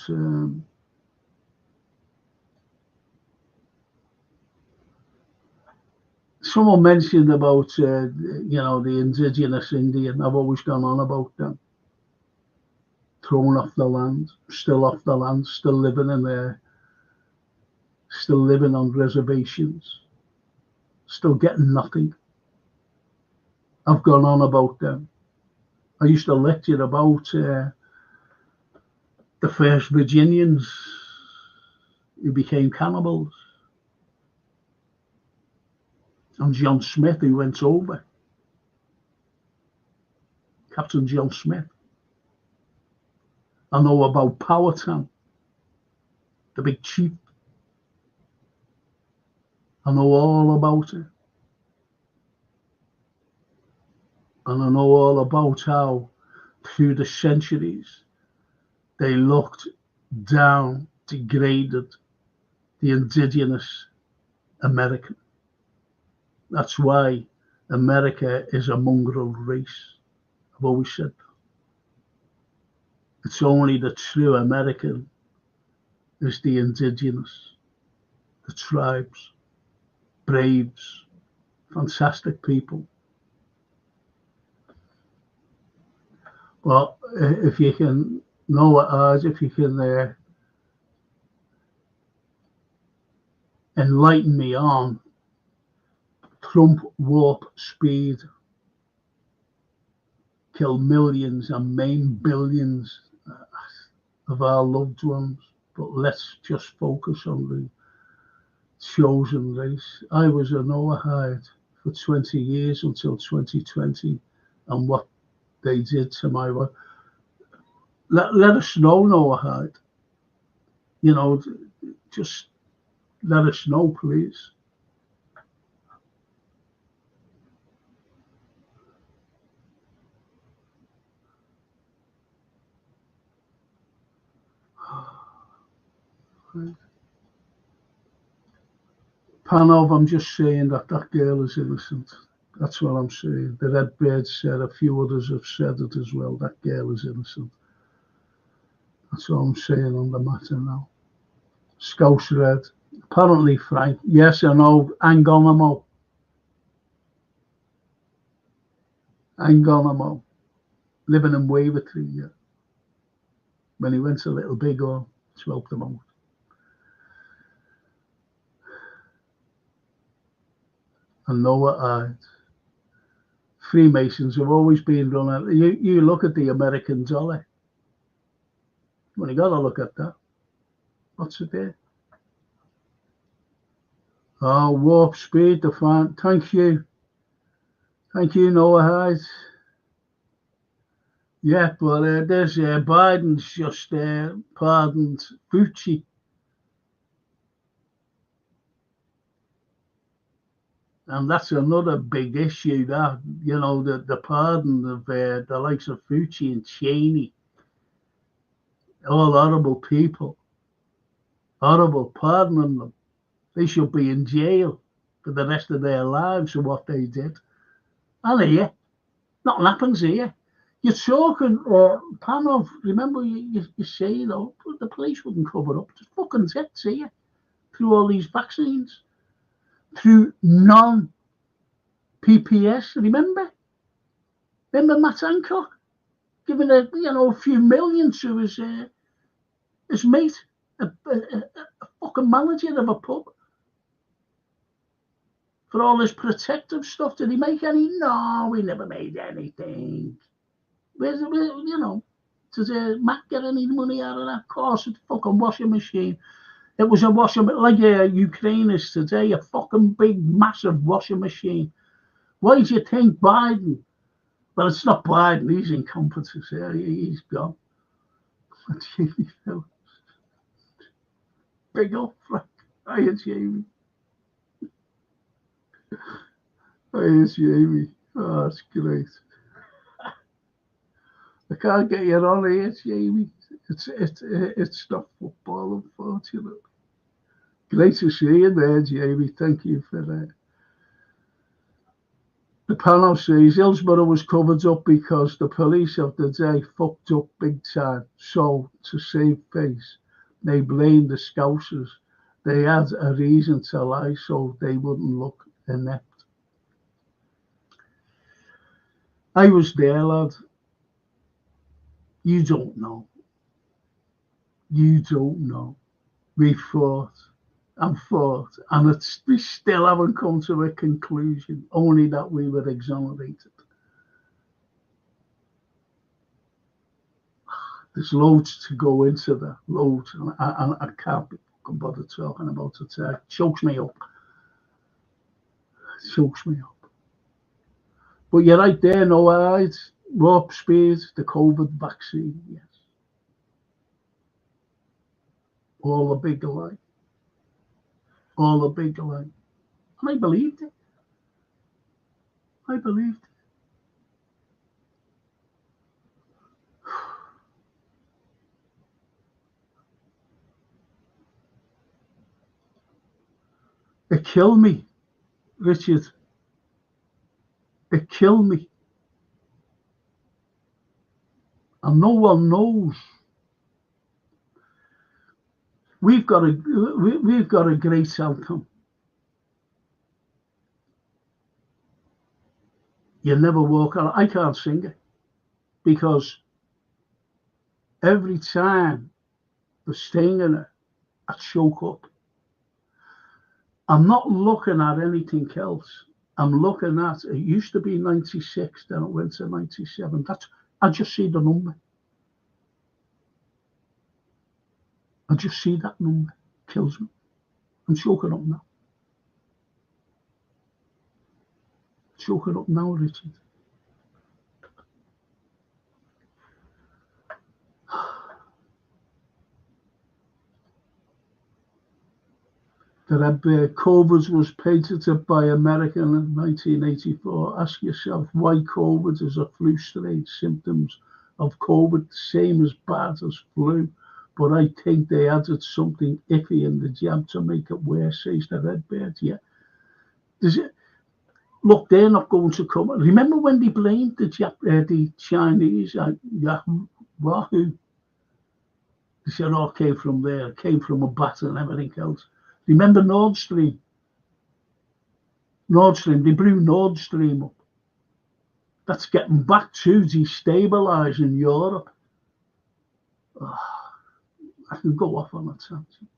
the indigenous Indian. I've always gone on about them, thrown off the land, still off the land, still living in there, still living on reservations, still getting nothing. I've gone on about them. I used to lecture about the first Virginians who became cannibals, and John Smith, who went over, Captain John Smith. I know about Powhatan, the big chief. I know all about it. And I know all about how, through the centuries, they looked down, degraded the indigenous American. That's why America is a mongrel race. I've always said that. It's only the true American is the indigenous, the tribes, braves, fantastic people. Well, if you can know if you can enlighten me on Trump warp speed, kill millions and maim billions of our loved ones, but let's just focus on the chosen race. I was a Noahide for 20 years until 2020, and what they did to my wife. Let us know, Noahide. Just let us know, please. Panov, I'm just saying that girl is innocent. That's what I'm saying. The Red Bird said, a few others have said it as well. That girl is innocent. That's all I'm saying on the matter now. Scouse Red. Apparently, Frank. Yes, I know. Angonimo. Living in Wavertree, yeah. When he went to Little Bighorn to help them out. And Noahide. Freemasons have always been run out. You look at the American dollar. Well, you got to look at that. What's it there? Oh, warp speed, defined. Thank you, Noahide. Yeah, but there's Biden's just pardoned Fauci. And that's another big issue, that, the pardon of the likes of Fauci and Cheney. All horrible people. Horrible, pardoning them. They should be in jail for the rest of their lives for what they did. And here, nothing happens here. You're talking, Panov, remember you say, the police wouldn't cover up. There's fucking deaths here through all these vaccines. Through non-PPS, remember? Remember Matt Hancock giving a few million to his mate, a fucking manager of a pub, for all his protective stuff. Did he make any? No, he never made anything. Does Matt get any money out of that? Of course, it's a fucking washing machine. It was a washing machine, like Ukraine is today, a fucking big, massive washing machine. Why do you think Biden? Well, it's not Biden. He's incompetent. He's gone. Big up, Frank. Hiya, Jamie. Hiya, Jamie. Oh, that's great. I can't get you on here, Jamie. It's not football, unfortunately. Great to see you there, Jamie. Thank you for that. The panel says Hillsborough was covered up because the police of the day fucked up big time. So, to save face, they blamed the Scousers. They had a reason to lie so they wouldn't look inept. I was there, lad. You don't know. You don't know. We fought and fought, and we still haven't come to a conclusion, only that we were exonerated. There's loads to go into that, loads, and I can't be bothered talking about it. It chokes me up. It chokes me up. But you're right there, no eyes, warp speed, the COVID vaccine, yes. All a big lie. All a big lie. And I believed it. I believed it. It killed me, Richard. It killed me. And no one knows. We've got a great outcome. You never walk out. I can't sing it because every time the sting in it, I choke up. I'm not looking at anything else. I'm looking at, it used to be 96, then it went to 97. I just see the number. I just see that number. It kills me. I'm choking up now. Choking up now, Richard. That COVID was patented by American in 1984. Ask yourself why COVID is a flu strain. Symptoms of COVID, the same as bad as flu. But I think they added something iffy in the jab to make it worse, says the Redbird. Yeah. Look, they're not going to come. Remember when they blamed the Chinese, Wahoo? They said, oh, it came from there, it came from a bat and everything else. Remember Nord Stream? They blew Nord Stream up. That's getting back to destabilising Europe. Oh, I can go off on a tangent.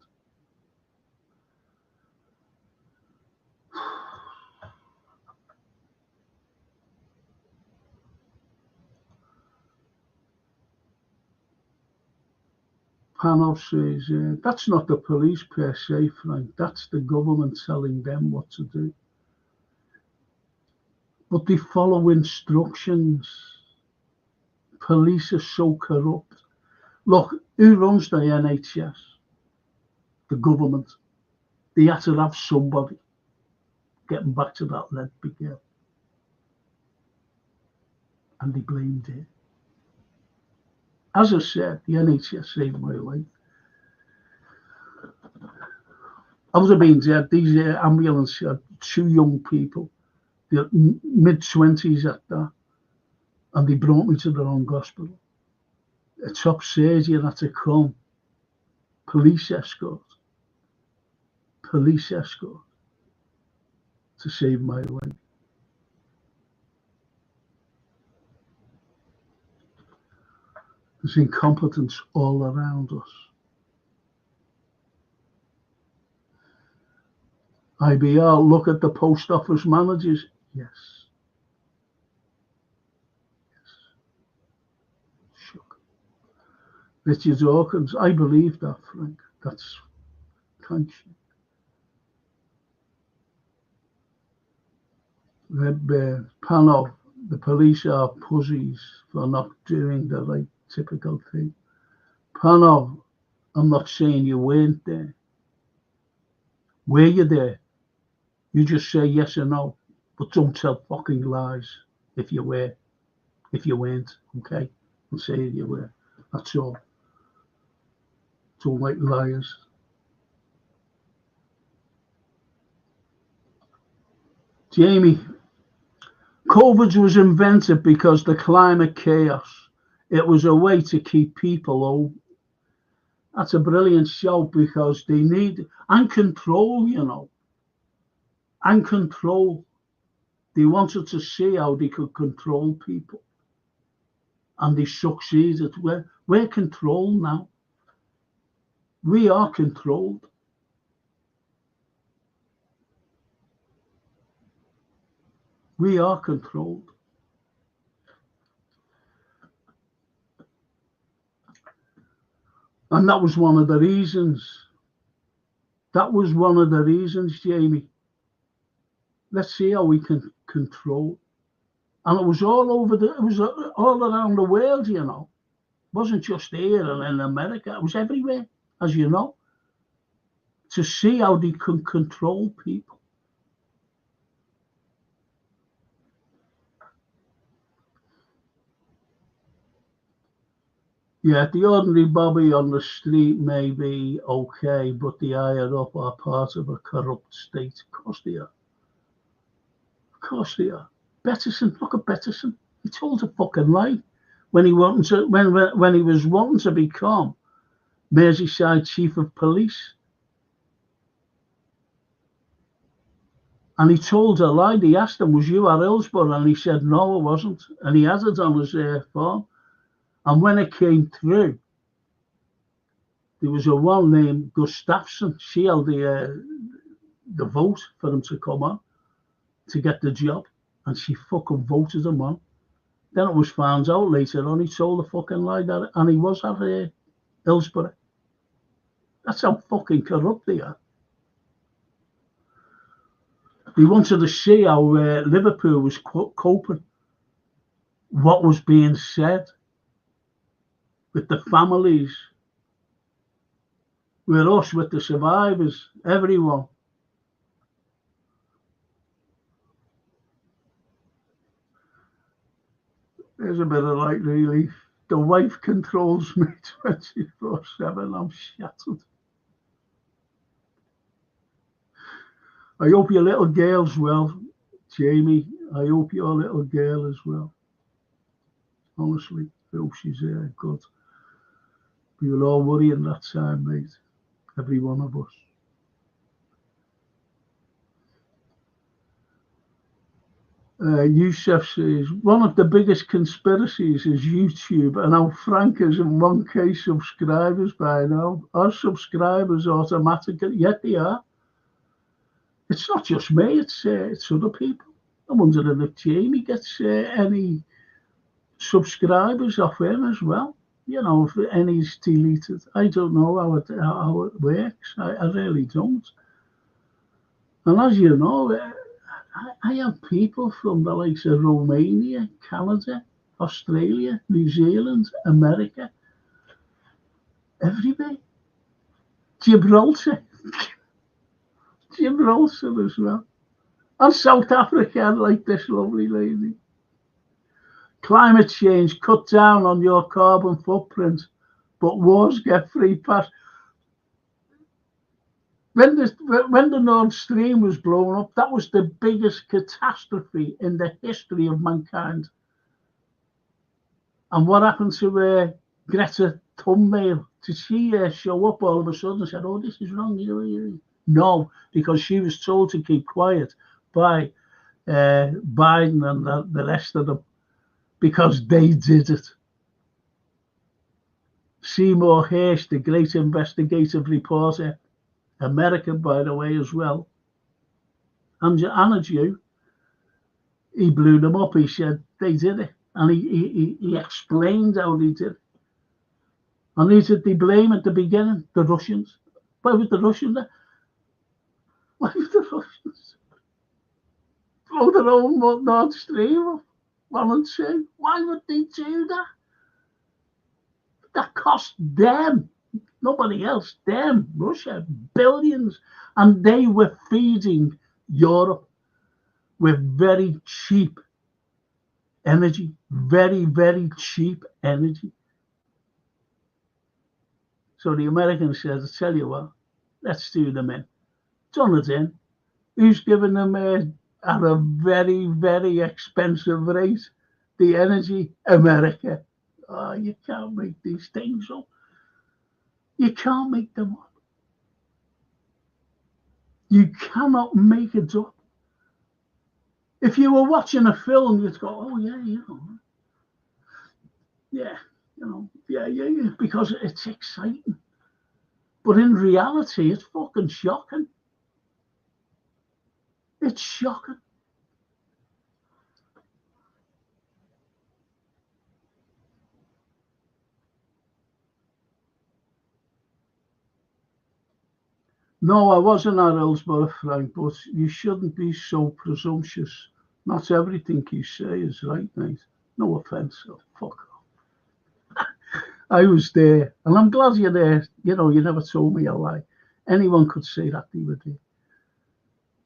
Panel says, that's not the police per se, Frank. That's the government telling them what to do. But they follow instructions. Police are so corrupt. Look, who runs the NHS? The government. They had to have somebody. Getting back to that lesbian girl. And they blamed her. As I said, the NHS saved my life. I would have been dead. These ambulance had two young people. They're mid-20s at that. And they brought me to the wrong hospital. A top surgeon had to come. Police escort. To save my life. There's incompetence all around us. IBR, look at the post office managers. Yes. Shook. Richard Hawkins, I believe that, Frank. That's thanks. Red Panel, the police are pussies for not doing the right typical thing. Panel, I'm not saying you weren't there. Were you there? You just say yes or no, but don't tell fucking lies if you were. If you weren't, okay? And say you were. That's all. Don't like liars. Jamie, COVID was invented because the climate chaos. It was a way to keep people home. That's a brilliant show because they need and control, you know. And control. They wanted to see how they could control people. And they succeeded. We're controlled now. We are controlled. We are controlled. And that was one of the reasons. That was one of the reasons, Jamie. Let's see how we can control. And it was all over it was all around the world, you know. It wasn't just here and in America. It was everywhere, as you know. To see how they can control people. Yeah, the ordinary Bobby on the street may be okay, but the higher up are part of a corrupt state. Of course they are. Of course they are. Betterson, look at Betterson. He told a fucking lie when he wanted to, when he was wanting to become Merseyside Chief of Police. And he told a lie. They asked him, "Was you at Hillsborough?" And he said, "No, I wasn't." And he had it on his form. And when it came through, there was a one named Gustafsson. She held the vote for him to come on to get the job, and she fucking voted him on. Then it was found out later on he told a fucking lie that, and he was at Hillsborough. That's how fucking corrupt they are. They wanted to see how Liverpool was coping, what was being said with the families, with us, with the survivors, everyone. There's a bit of light relief. The wife controls me 24/7. I'm shattered. I hope your little girl's well, Jamie. I hope your little girl is well. Honestly, I hope she's good. We were all worrying that time, mate. Every one of us. Yusuf says, one of the biggest conspiracies is YouTube and how Frank is in 1K subscribers by now. Our subscribers automatically, yet they are. It's not just me, it's other people. I'm wondering if Jamie gets any subscribers off him as well. You know, if any's deleted. I don't know how it works. I really don't. And as you know, I have people from the likes of Romania, Canada, Australia, New Zealand, America, everywhere. Gibraltar. Gibraltar as well. And South Africa, like this lovely lady. Climate change, cut down on your carbon footprint, but wars get free pass. When the Nord Stream was blown up, that was the biggest catastrophe in the history of mankind. And what happened to Greta Thunberg? Did she show up all of a sudden and said, "Oh, this is wrong"? No, because she was told to keep quiet by Biden and the rest of them, because they did it. Seymour Hersh, the great investigative reporter, American, by the way, as well, and a Jew, he blew them up. He said they did it, and he explained how they did it. And who did they blame at the beginning? The Russians. Why would the Russians? Why would the Russians throw their own Nord Stream off? 1 and 2. Why would they do that? That cost them Nobody else. Them, Russia, billions. And they were feeding Europe with very cheap energy. Very, very cheap energy. So the Americans said, I tell you what, let's do them in. Done it in. Who's giving them at a very, very expensive rate? The energy? America. Oh, you can't make these things up. You can't make them up. You cannot make it up. If you were watching a film, you'd go, oh, yeah, yeah, because it's exciting. But in reality, it's fucking shocking. It's shocking. No, I wasn't at Hillsborough, Frank, but you shouldn't be so presumptuous. Not everything you say is right, mate. No offence. Oh, fuck off. I was there, and I'm glad you're there. You know, you never told me a lie. Anyone could say that they were there.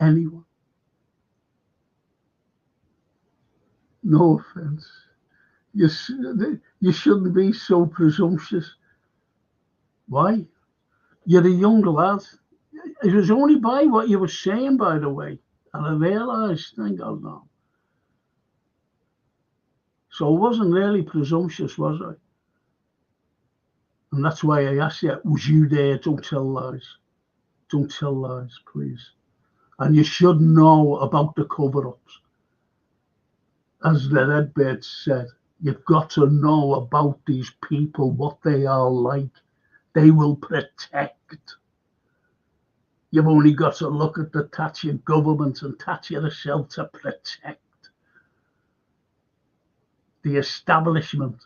Anyone. No offence. You shouldn't be so presumptuous. Why? You're a young lad. It was only by what you were saying, by the way, and I realised, thank God, no. So I wasn't really presumptuous, was I? And that's why I asked you, was you there? Don't tell lies. Don't tell lies, please. And you should know about the cover-ups. As the Redbird said, you've got to know about these people, what they are like. They will protect. You've only got to look at the Thatcher government and Thatcher herself to protect the establishment.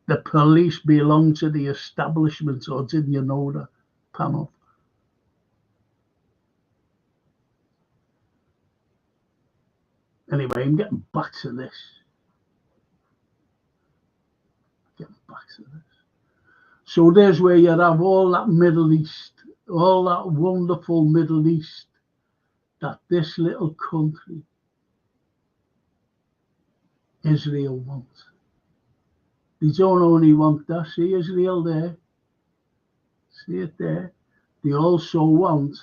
The police belong to the establishment, or didn't you know that, panel? Anyway, I'm getting back to this. So there's where you have all that Middle East, all that wonderful Middle East that this little country, Israel, wants. They don't only want that. See Israel there? See it there? They also want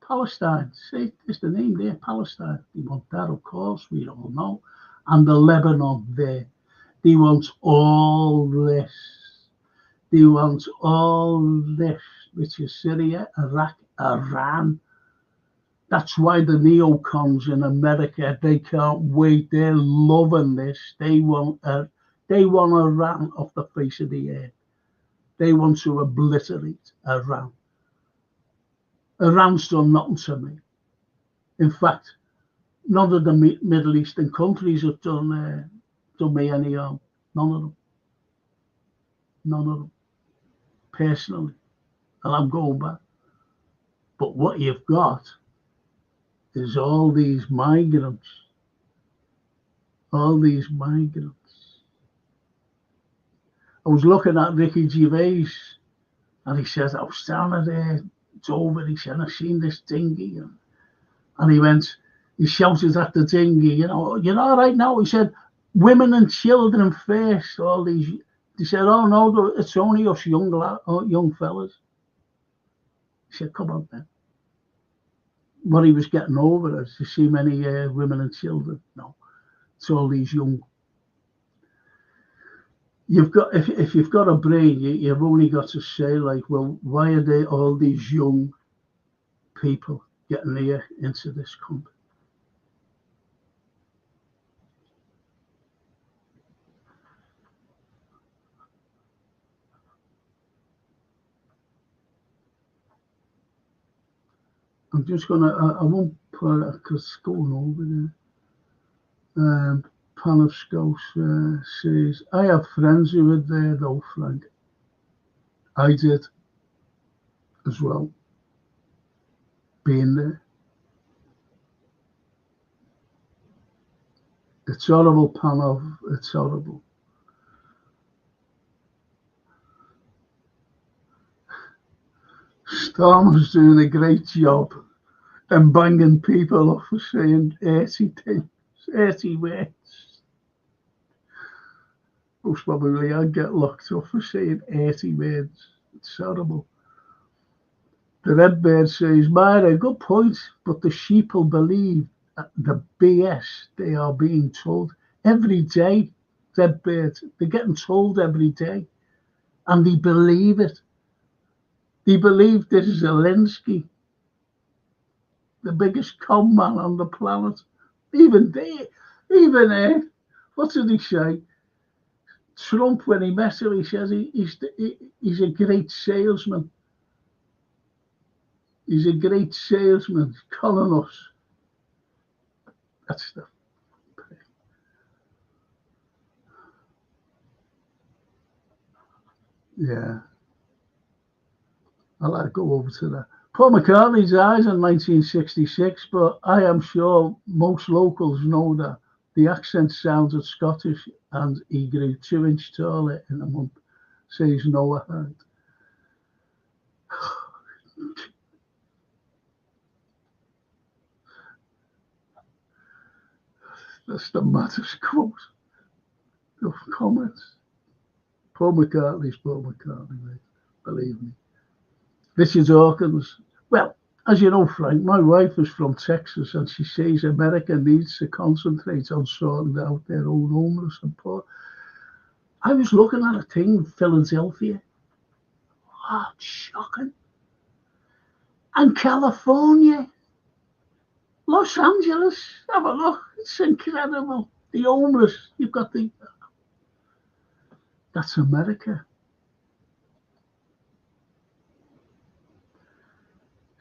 Palestine. See, it's the name there, Palestine. They want that, of course, we all know. And the Lebanon there. They want all this. They want all this, which is Syria, Iraq, Iran. That's why the neocons in America, they can't wait. They're loving this. They want Iran off the face of the earth. They want to obliterate Iran. Iran's done nothing to me. In fact, none of the Middle Eastern countries have done me any harm. None of them. None of them. Personally. And I'm going back. But what you've got is all these migrants. All these migrants. I was looking at Ricky Gervais, and he said, I was standing there, it's over, he said, I've seen this dinghy. And he shouted at the dinghy, you're all right now? He said, women and children first, all these. He said, oh no, it's only us young fellas. He said, come on then. What he was getting over is to see many women and children. No, it's all these young. You've got if you've got a brain, you've only got to say like, well, why are they all these young people getting here into this country? I'm just gonna. I won't put it because it's going over there. Panovskos says, I have friends who were there though, Frank. I did as well. Being there. It's horrible, Panov. It's horrible. Starmer's doing a great job and banging people off for saying 80 things, 80 words. Most probably I'd get locked up for saying 80 words. It's terrible. The Redbird says, Myra, good point, but the sheep will believe the BS they are being told every day. Redbird, they're getting told every day, and they believe it. They believe this is Zelensky, the biggest con man on the planet. Even what did he say? Trump, when he met him, he says he's a great salesman. He's a great salesman, calling us. That's the. Yeah. I'll let it go over to that. Paul McCartney died in 1966, but I am sure most locals know that the accent sounded Scottish and he grew 2 inches taller in a month, says Noah Hart. That's the maddest quote of comments. Paul McCartney's Paul McCartney, mate. Believe me. Richard Hawkins. Well, as you know, Frank, my wife is from Texas and she says America needs to concentrate on sorting out their own homeless and poor. I was looking at a thing in Philadelphia. Oh, it's shocking. And California. Los Angeles. Have a look. It's incredible. The homeless. You've got the... That's America.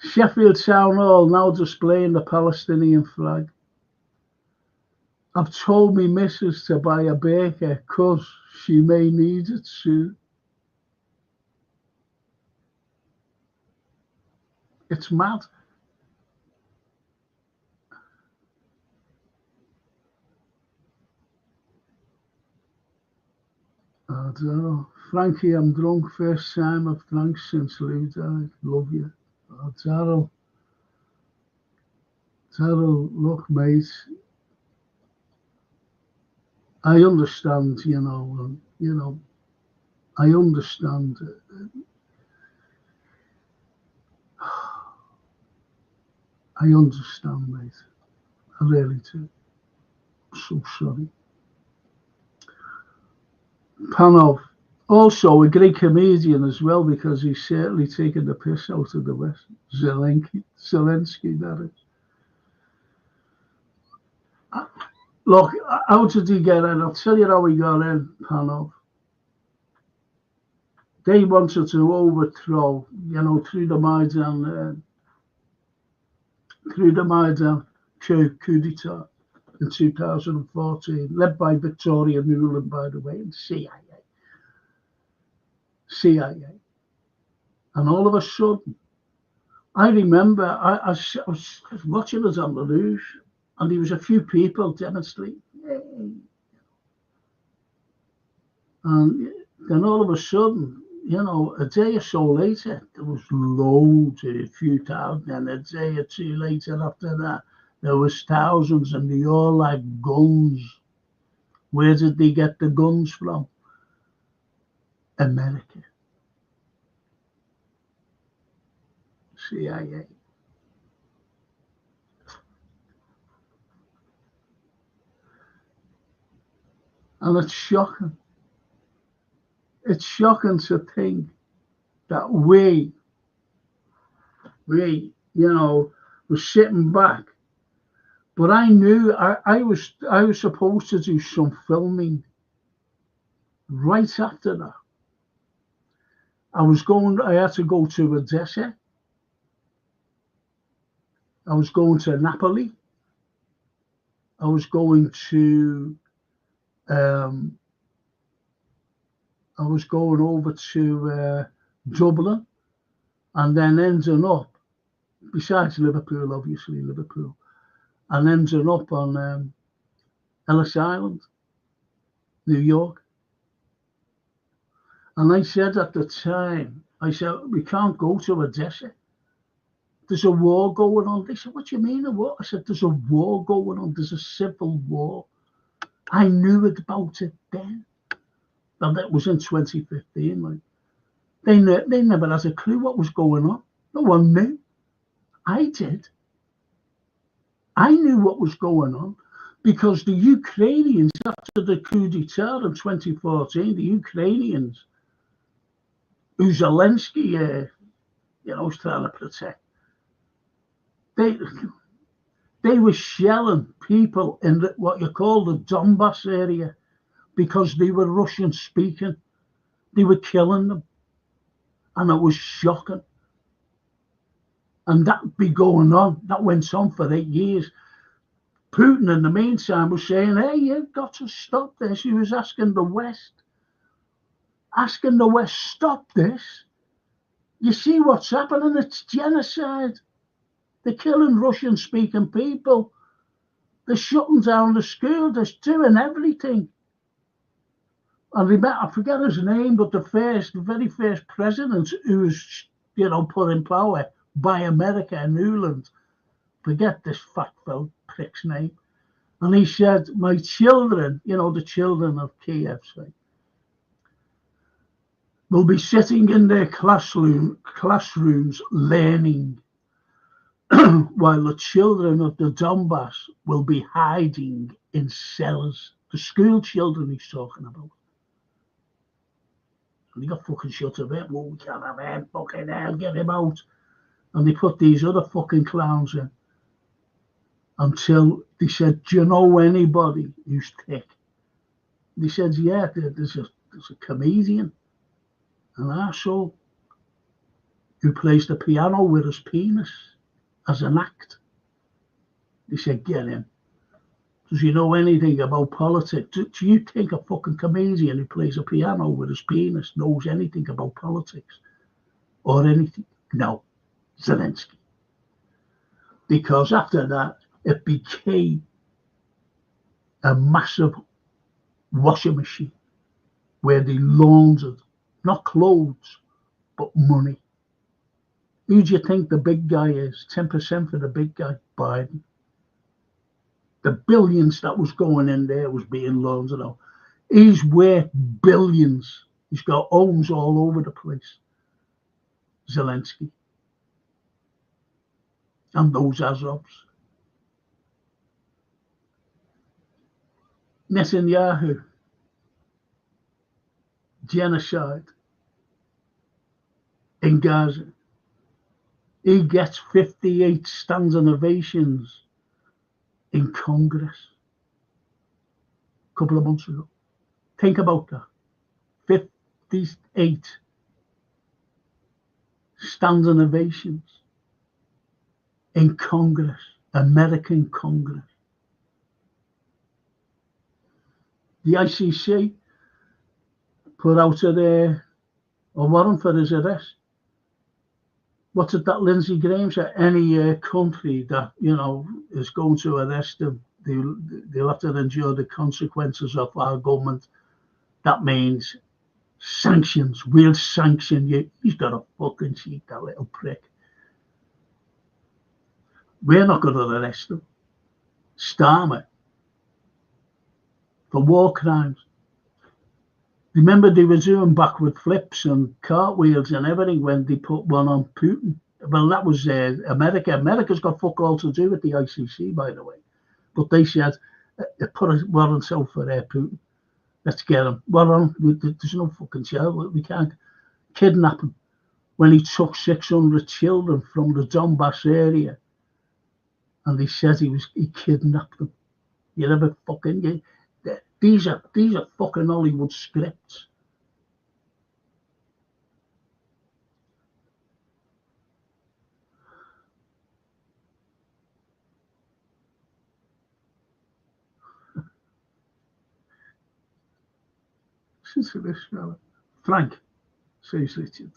Sheffield Town Hall now displaying the Palestinian flag. I've told me missus to buy a baker because she may need it soon. It's mad. I don't know. Frankie, I'm drunk. First time I've drank since Lou died. Love you. Oh, Daryl, look, mate. I understand, I understand. I understand, mate. I really do. I'm so sorry. Panov, also a great comedian as well, because he's certainly taken the piss out of the West. Zelensky, that is. Look, how did he get in? I'll tell you how he got in, Panov. They wanted to overthrow, through the Maidan coup d'etat in 2014, led by Victoria Nuland, by the way, and CIA. And all of a sudden, I remember I was watching it on the news, and there was a few people demonstrating. And then all of a sudden, a day or so later, there was loads, a few thousand, and a day or two later after that, there was thousands, and they all had guns. Where did they get the guns from? America. CIA. And it's shocking. It's shocking to think that we were sitting back. But I knew I was supposed to do some filming right after that. I had to go to Odessa. I was going to Napoli. I was going over to Dublin, and then ending up, besides Liverpool, obviously Liverpool, and ending up on Ellis Island, New York. And I said at the time, we can't go to Odessa. there's a war going on. They said, what do you mean a war? I said, there's a war going on. There's a civil war. I knew about it then. And that was in 2015. Like, they never had a clue what was going on. No one knew. I did. I knew what was going on because the Ukrainians, after the coup d'etat in 2014, the Ukrainians, who Zelensky, was trying to protect, they were shelling people in what you call the Donbass area because they were Russian speaking. They were killing them. And it was shocking. And that be going on. That went on for 8 years. Putin, in the meantime, was saying, hey, you've got to stop this. He was asking the West, stop this. You see what's happening? It's genocide. They're killing Russian-speaking people. They're shutting down the school. They're doing everything. And I forget his name, but the very first president who was, put in power by America in Newland, forget this fat-filled prick's name. And he said, my children, the children of Kiev, will be sitting in their classrooms learning, while the children of the Donbass will be hiding in cells. The school children he's talking about. And he got fucking shut of it. Well, we can't have him, fucking hell, get him out. And they put these other fucking clowns in. Until they said, do you know anybody who's thick? They said, yeah, there's a comedian, an arsehole, who plays the piano with his penis as an act. They said, get him. Does he know anything about politics? Do you think a fucking comedian who plays a piano with his penis knows anything about politics or anything? No, Zelensky. Because after that, it became a massive washing machine where they laundered not clothes, but money. Who do you think the big guy is? 10% for the big guy, Biden. The billions that was going in there was being laundered out. He's worth billions. He's got homes all over the place. Zelensky. And those Azovs. Netanyahu. Genocide. In Gaza. He gets 58 standing ovations in Congress a couple of months ago. Think about that. 58 standing ovations in Congress, American Congress. The ICC put out a warrant for his arrest. What did that Lindsey Graham say? Any country that, is going to arrest him, they'll have to endure the consequences of our government. That means sanctions. We'll sanction you. He's got a fucking cheek, that little prick. We're not going to arrest him. Starmer. For war crimes. Remember, they were doing backward flips and cartwheels and everything when they put one on Putin. Well, that was America. America's got fuck all to do with the ICC, by the way. But they said, put a warrant out for Putin. Let's get him. Warrant. There's no fucking jail. We can't kidnap him. When he took 600 children from the Donbass area, and they said he kidnapped them. You never fucking. These are fucking Hollywood scripts. Listen to this fella. Frank, says Richard,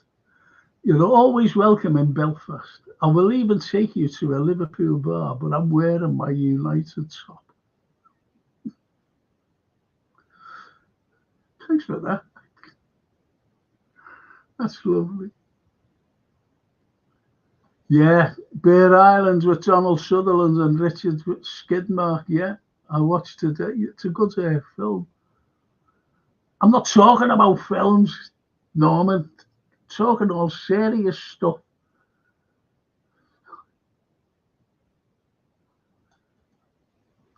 you're always welcome in Belfast. I will even take you to a Liverpool bar, but I'm wearing my United top. Thanks for that. That's lovely. Yeah, Bear Island with Donald Sutherland and Richard Skidmark. Yeah, I watched it. It's a good film. I'm not talking about films, Norman. I'm talking all serious stuff.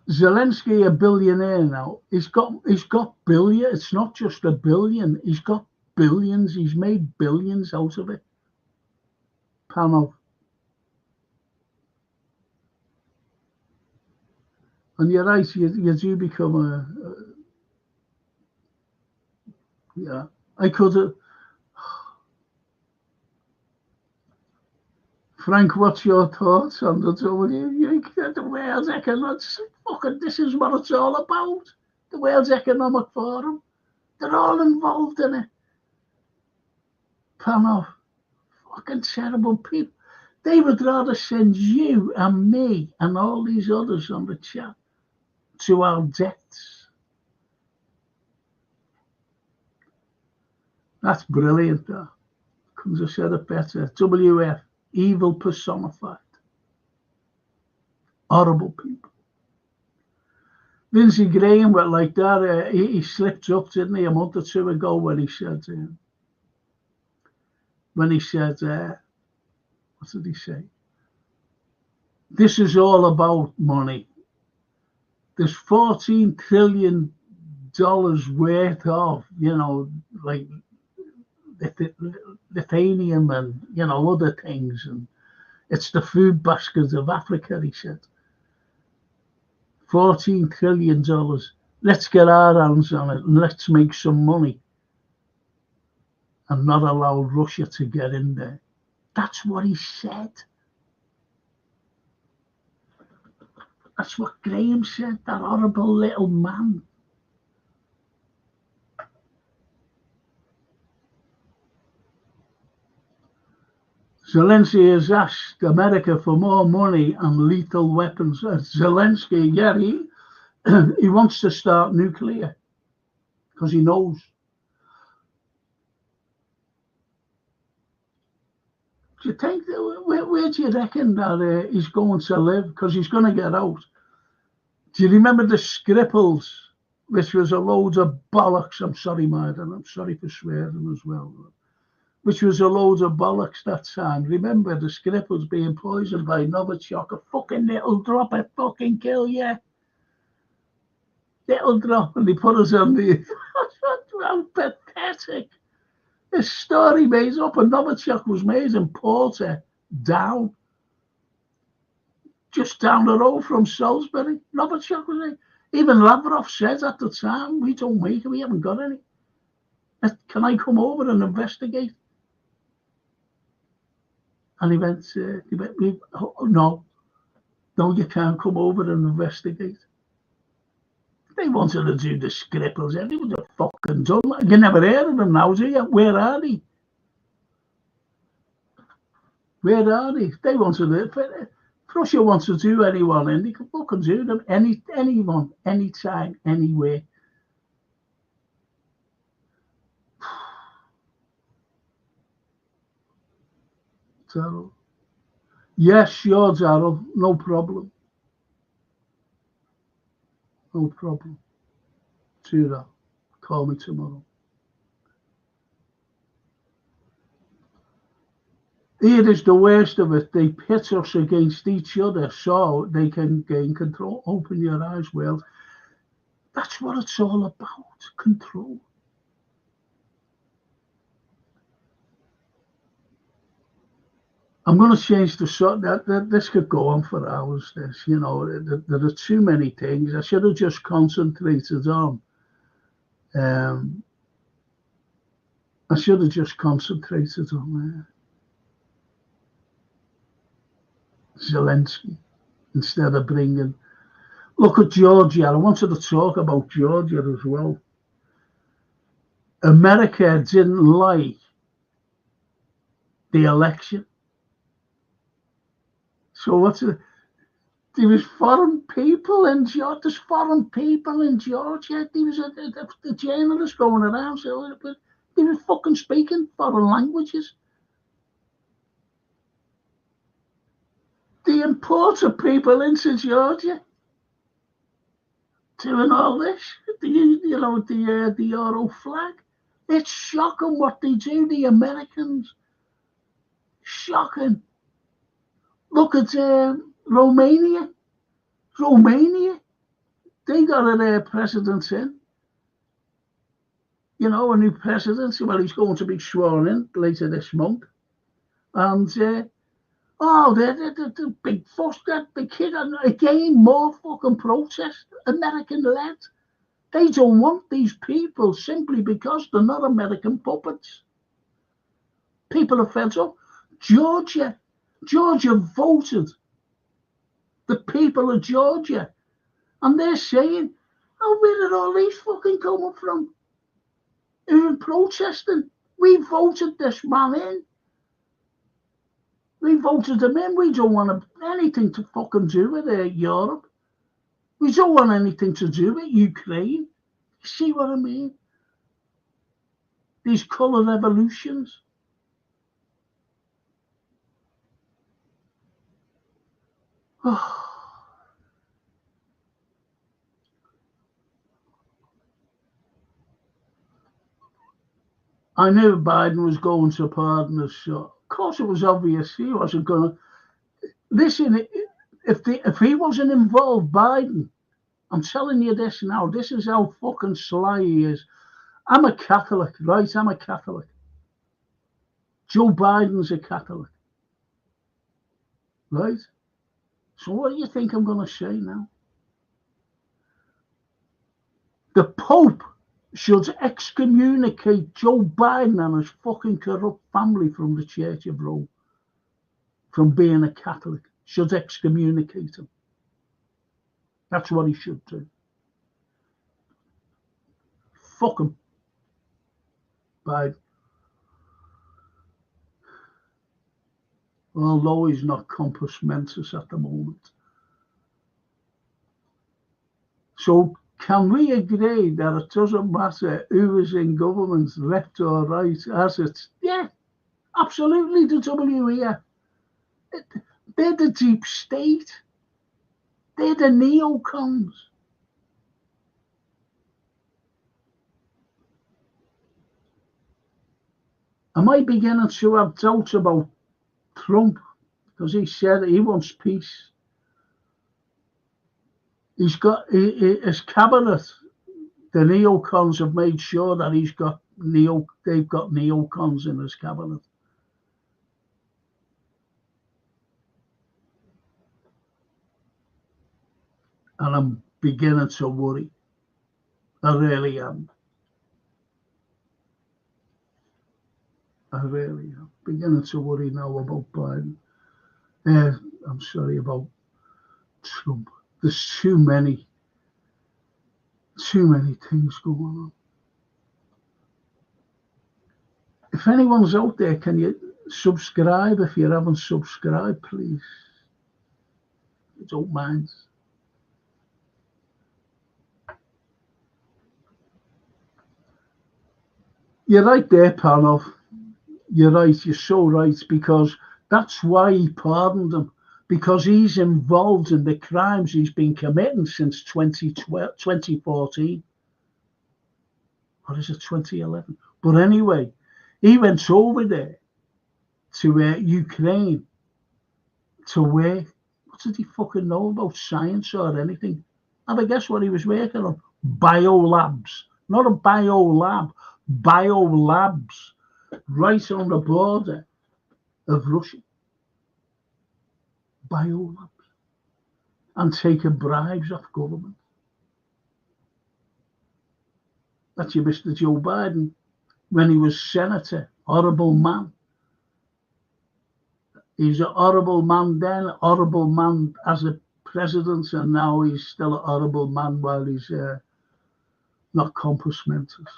Zelensky, a billionaire now. He's got billion. It's not just a billion. He's got billions. He's made billions out of it. Panel. And you're right. You do become yeah. I could have. Frank, what's your thoughts on the the World Economic? Fucking, this is what it's all about. The World Economic Forum. They're all involved in it. Panel. Fucking terrible people. They would rather send you and me and all these others on the chat to our deaths. That's brilliant, that. Couldn't have said it better. WF, evil personified. Horrible people. Lindsey Graham went like that. He slipped up, didn't he, a month or two ago when he said, what did he say? This is all about money. There's $14 trillion worth of, like lithium and, other things. And it's the food basket of Africa, he said. $14 trillion. Let's get our hands on it and let's make some money and not allow Russia to get in there. That's what he said. That's what Graham said, that horrible little man. Zelensky has asked America for more money and lethal weapons. Zelensky, yeah, he wants to start nuclear because he knows. Do you think, where do you reckon that he's going to live? Because he's going to get out. Do you remember the Skripals, which was a load of bollocks? I'm sorry, Martin, I'm sorry for swearing as well. Which was a load of bollocks that time. Remember the Skripals being poisoned by Novichok? A fucking little drop of fucking kill you. Little drop, and they put us on the... How pathetic. This story made up, and Novichok was made in Porter, down. Just down the road from Salisbury. Novichok was there. Even Lavrov said at the time, we don't make it, we haven't got any. Can I come over and investigate? And he went, no, you can't come over and investigate. They wanted to do the Skripals. They would have fucking done that. You never heard of them now, do you? Where are they? Where are they? They wanted to... Russia wants to do anyone, and they can fucking do them. Anyone, anytime, anywhere. Daryl. Yes, sure, Daryl. No problem. No problem. Do that. Call me tomorrow. Here is the worst of it. They pit us against each other so they can gain control. Open your eyes, world. That's what it's all about. Control. I'm going to change the subject. This could go on for hours. There are too many things. I should have just concentrated on. I should have just concentrated on Zelensky instead of bringing. Look at Georgia. I wanted to talk about Georgia as well. America didn't like the election. So there was foreign people in Georgia. There's foreign people in Georgia. There was the journalists going around. So they were fucking speaking foreign languages. They imported people into Georgia doing all this. The Euro flag. It's shocking what they do, the Americans. Shocking. Look at Romania. Romania. They got a president in. A new president. Well, he's going to be sworn in later this month. And, the big fuss, that the kid, again, more fucking protest, American-led. They don't want these people simply because they're not American puppets. People are fed up. Georgia voted. The people of Georgia. And they're saying, where did all these fucking coming from? Who are protesting? We voted this man in. We voted him in. We don't want anything to fucking do with Europe. We don't want anything to do with Ukraine. You see what I mean? These colour revolutions. Oh. I knew Biden was going to pardon us. So of course, it was obvious he wasn't going to. Listen, if he wasn't involved, Biden, I'm telling you this now, this is how fucking sly he is. I'm a Catholic, right? I'm a Catholic. Joe Biden's a Catholic, right? So what do you think I'm going to say now? The Pope should excommunicate Joe Biden and his fucking corrupt family from the Church of Rome, from being a Catholic. Should excommunicate him. That's what he should do. Fuck him, Biden. Although he's not compos mentis at the moment. So can we agree that it doesn't matter who is in government, left or right, as it's, yeah, absolutely the WEF. They're the deep state. They're the neocons. Am I beginning to have doubts about Trump? Because he said he wants peace. He's got his cabinet. The neocons have made sure that they've got neocons in his cabinet. And I'm beginning to worry. I really am. I really am. Beginning to worry now about Biden. I'm sorry, about Trump. There's too many things going on. If anyone's out there, can you subscribe? If you haven't subscribed, please. I don't mind. You're right there, Panov. You're right. You're so right, because that's why he pardoned him, because he's involved in the crimes he's been committing since 2014. What is it, 2011? But anyway, he went over there to Ukraine to work. What did he fucking know about science or anything? Have a guess what he was working on? Biolabs. Not a biolab. Biolabs. Right on the border of Russia. Biolabs. And taking bribes off government. That's your Mr. Joe Biden. When he was senator, horrible man. He's a horrible man then, horrible man as a president, and now he's still a horrible man while he's not compos mentis.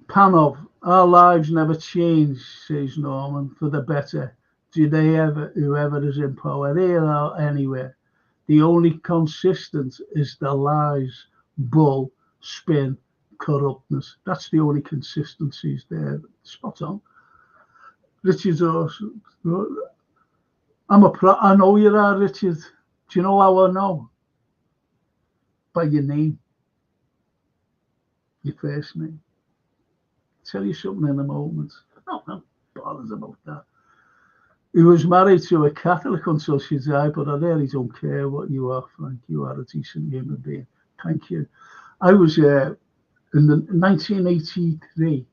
Panov, our lives never change, says Norman, for the better. Do they ever, whoever is in power, here or anywhere? The only consistent is the lies, bull, spin, corruptness. That's the only consistencies there. Spot on. Richard Dawson. I know you are, Richard. Do you know how I know? By your name. Your first name. I'll tell you something in a moment. No, I'm not bothered about that. He was married to a Catholic until she died, but I really don't care what you are, Frank. You are a decent human being. Thank you. I was in the 1983.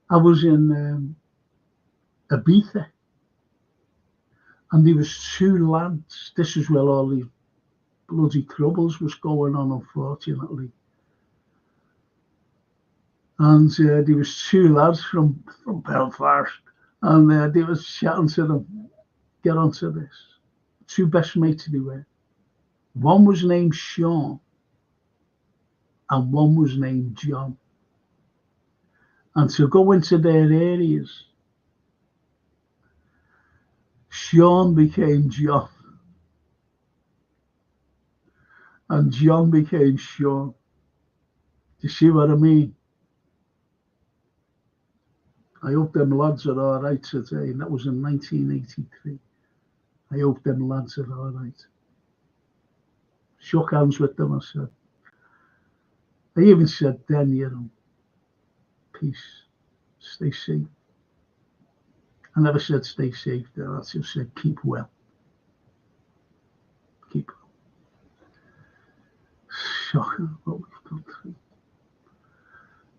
I was in Ibiza, and there was two lads. This is where all the bloody troubles was going on, unfortunately. And there was two lads from Belfast, and they was chatting to them, get onto this. Two best mates they were. One was named Sean, and one was named John. And to go into their areas, Sean became John, and John became Sean. Do you see what I mean? I hope them lads are all right today. And that was in 1983. I hope them lads are all right. Shook hands with them, I said. I even said then, you know, peace, stay safe. I never said stay safe there. I just said keep well. Keep well. Shocking what we've gone through.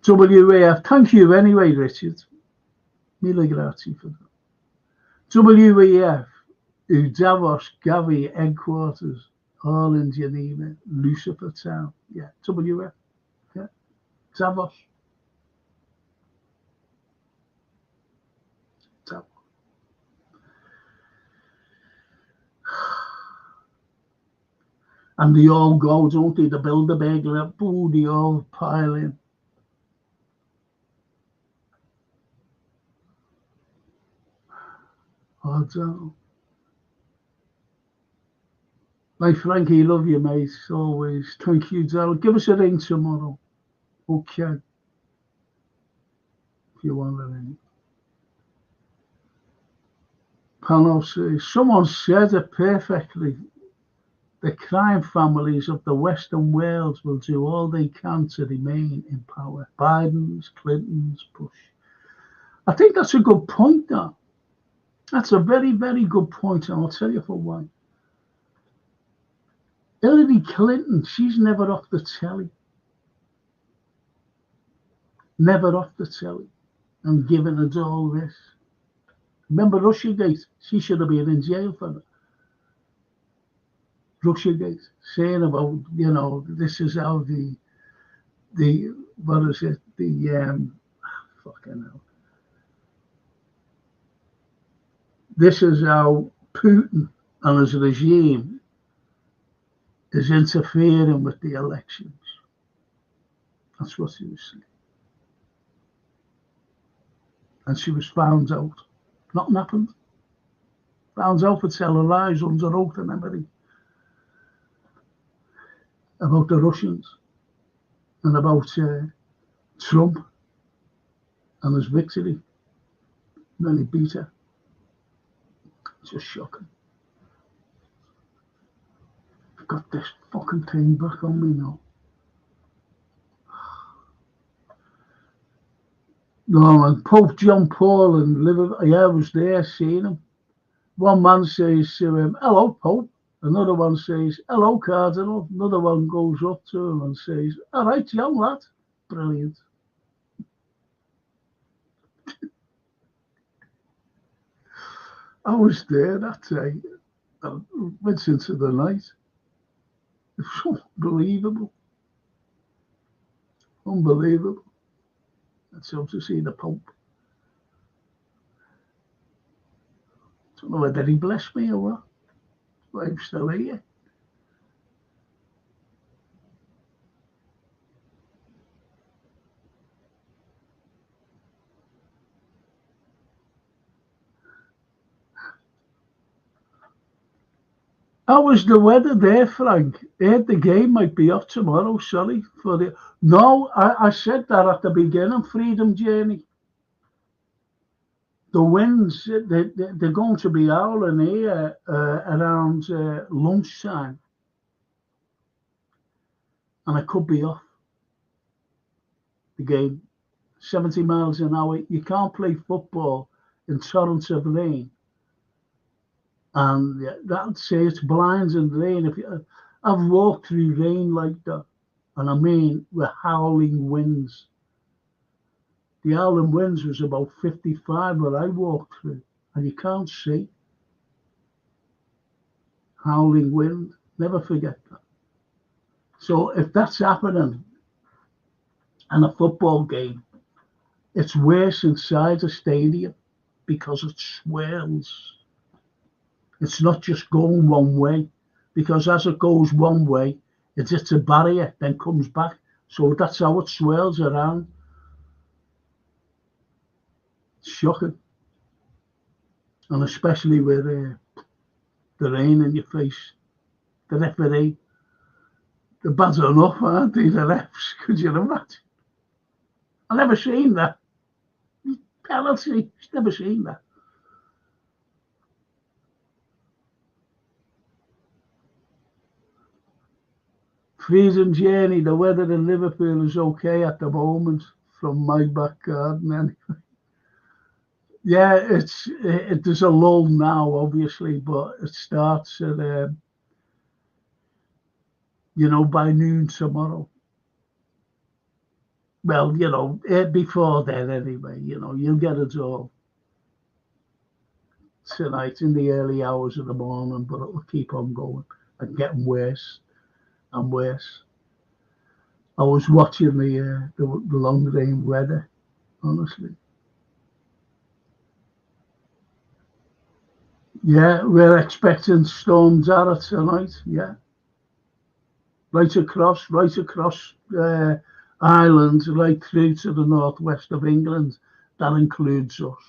WAF, thank you anyway, Richard. Mille grazie for that. WEF, Davos, Gavi, headquarters, all in Geneva, Lucifer Town. Yeah, WF. Yeah, Davos. Davos. And they all go, don't they? The Bilderberg, boo, they all pile in. Oh, don't. Like Frankie, love you, mate, always. Thank you, Daryl. Give us a ring tomorrow. Okay. If you want a ring. Panel says, someone said it perfectly. The crime families of the Western world will do all they can to remain in power. Biden's, Clinton's, Bush. I think that's a good point, though. That's a very, very good point, and I'll tell you for why. Hillary Clinton, she's never off the telly. Never off the telly. And giving us all this. Remember Russiagate? She should have been in jail for that. Russiagate, saying about, you know, this is how the what is it? Fucking hell. This is how Putin and his regime is interfering with the elections. That's what she was saying. And she was found out. Nothing happened. Found out for telling lies under oath and everything. About the Russians and about Trump and his victory. Then he beat her. It's just shocking. I've got this fucking thing back on me now. No, and Pope John Paul in Liverpool, yeah, I was there seeing him. One man says to him, hello, Pope. Another one says, hello, Cardinal. Another one goes up to him and says, all right, young lad. Brilliant. I was there that day. I went into the night. It was unbelievable. Unbelievable. That's up to see the Pope. I don't know whether he blessed me or what. But I'm still here. How was the weather there, Frank? I heard the game might be off tomorrow, sorry. No, I said that at the beginning, Freedom Journey. The winds, they're going to be howling here around lunchtime, and it could be off the game. 70 miles an hour. You can't play football in torrents of rain. And that'd say it's blinding rain. I've walked through rain like that, and I mean with howling winds. The howling winds was about 55 where I walked through, and you can't see. Howling wind, never forget that. So if that's happening in a football game, it's worse inside a stadium because it swirls. It's not just going one way, because as it goes one way, it hits a barrier, then comes back. So that's how it swirls around. It's shocking. And especially with the rain in your face. The referee, they're bad enough, aren't they, the refs? Could you imagine? I've never seen that. Penalty, never seen that. Freezing journey, the weather in Liverpool is okay at the moment from my back garden anyway. Yeah, there's a lull now, obviously, but it starts at by noon tomorrow. Well, before then anyway, you'll get it all tonight in the early hours of the morning, but it'll keep on going and getting worse and worse. I was watching the long range weather, honestly. Yeah, we're expecting storms Dara tonight. Yeah, right across Ireland, right through to the northwest of England. That includes us.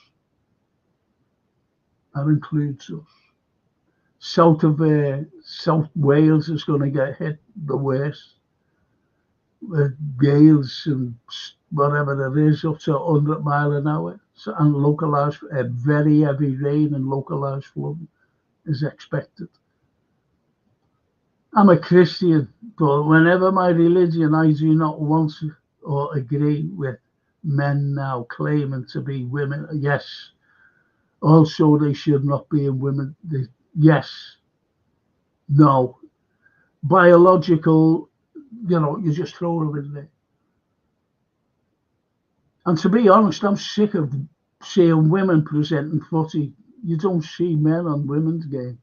South of South Wales is going to get hit the worst. With gales and whatever it is, up to 100 miles an hour. So, and localised, very heavy rain and localised flooding is expected. I'm a Christian, but whenever my religion, I do not want or agree with men now claiming to be women. Yes, also they should not be in women. Yes, no. Biological, you just throw them in there. And to be honest, I'm sick of seeing women presenting footy. You don't see men on women's game.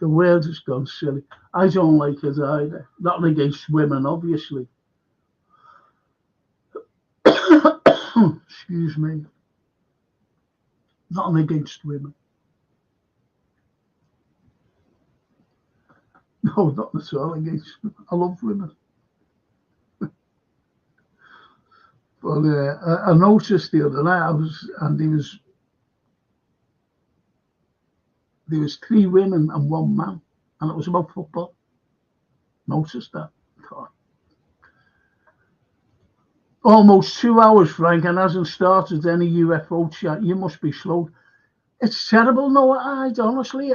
The world has gone silly. I don't like it either. Not against women, obviously. Excuse me. Not against women. No, not at all against women. I love women. But I noticed the other night, there was 3 women and 1 man, and it was about football. Noticed that. God. Almost 2 hours, Frank, and hasn't started any UFO chat. You must be slow. It's terrible, Noah. Honestly,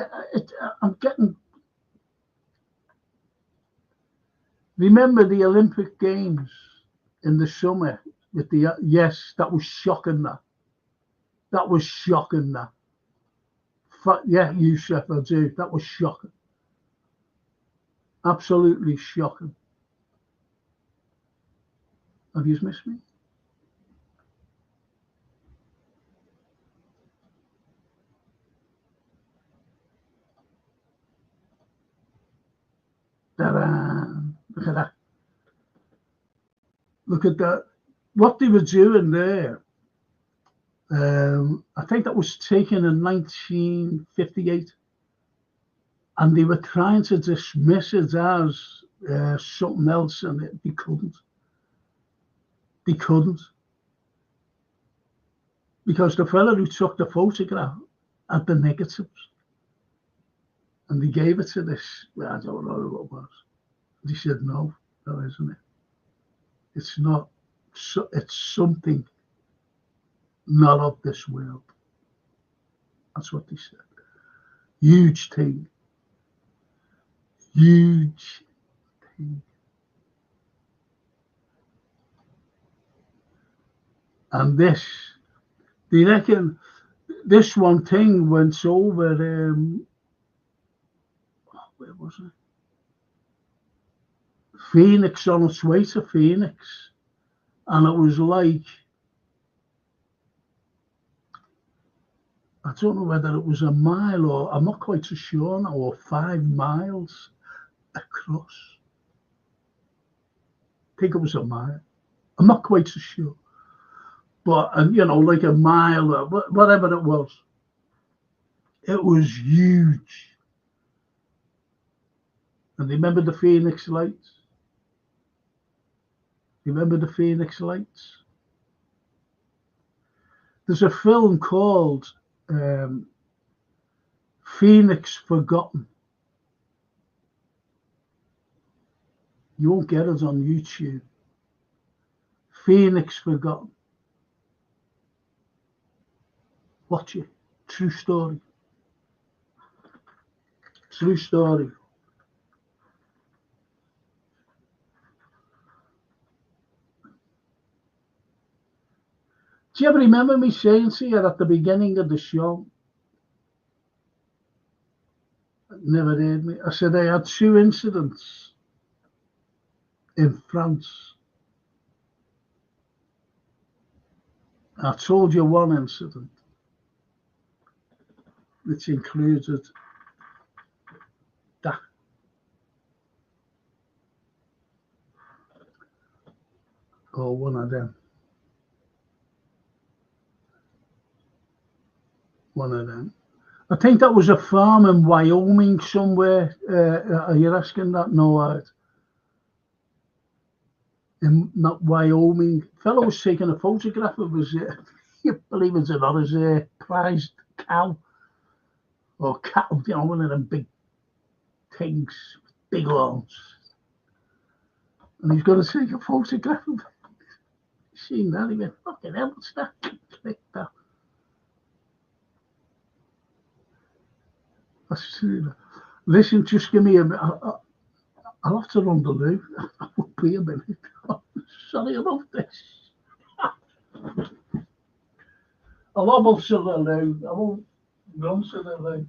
I'm getting. Remember the Olympic Games in the summer with yes, that was shocking. That was shocking. Yeah, Youssef, I do. That was shocking. Absolutely shocking. Have you missed me? Look at that. Look at that. What they were doing there, I think that was taken in 1958. And they were trying to dismiss it as something else, and they couldn't. They couldn't. Because the fellow who took the photograph had the negatives. And they gave it to this, I don't know who it was. They said, no, that isn't it. It's not. It's something not of this world. That's what they said. Huge thing. Huge thing. And this, they reckon this one thing went over, where was it? Phoenix, on its way to Phoenix. And it was like, I don't know whether it was a mile or, I'm not quite so sure now, or 5 miles across. I think it was a mile. I'm not quite so sure. But, you know, like a mile or whatever it was. It was huge. And remember the Phoenix lights? Remember the Phoenix lights? There's a film called Phoenix Forgotten. You won't get it on YouTube. Phoenix Forgotten. Watch it. True story. True story. Do you ever remember me saying to you at the beginning of the show? Never heard me. I said I had 2 incidents in France. I told you one incident, which included that. Or one of them. One of them. I think that was a farm in Wyoming somewhere. Are you asking that? No, in not Wyoming. Fellow was taking a photograph of his, you believe it or not, his prized cow. Or cattle, you know, one of them big things, big horns. And he's going to take a photograph of it. Seen that, he went, fucking hell, what's that? Click that. Listen, just give me a minute. I'll have to run the loo. I won't be a minute. Sorry about this. I'll almost to the loo. I won't run to the loo.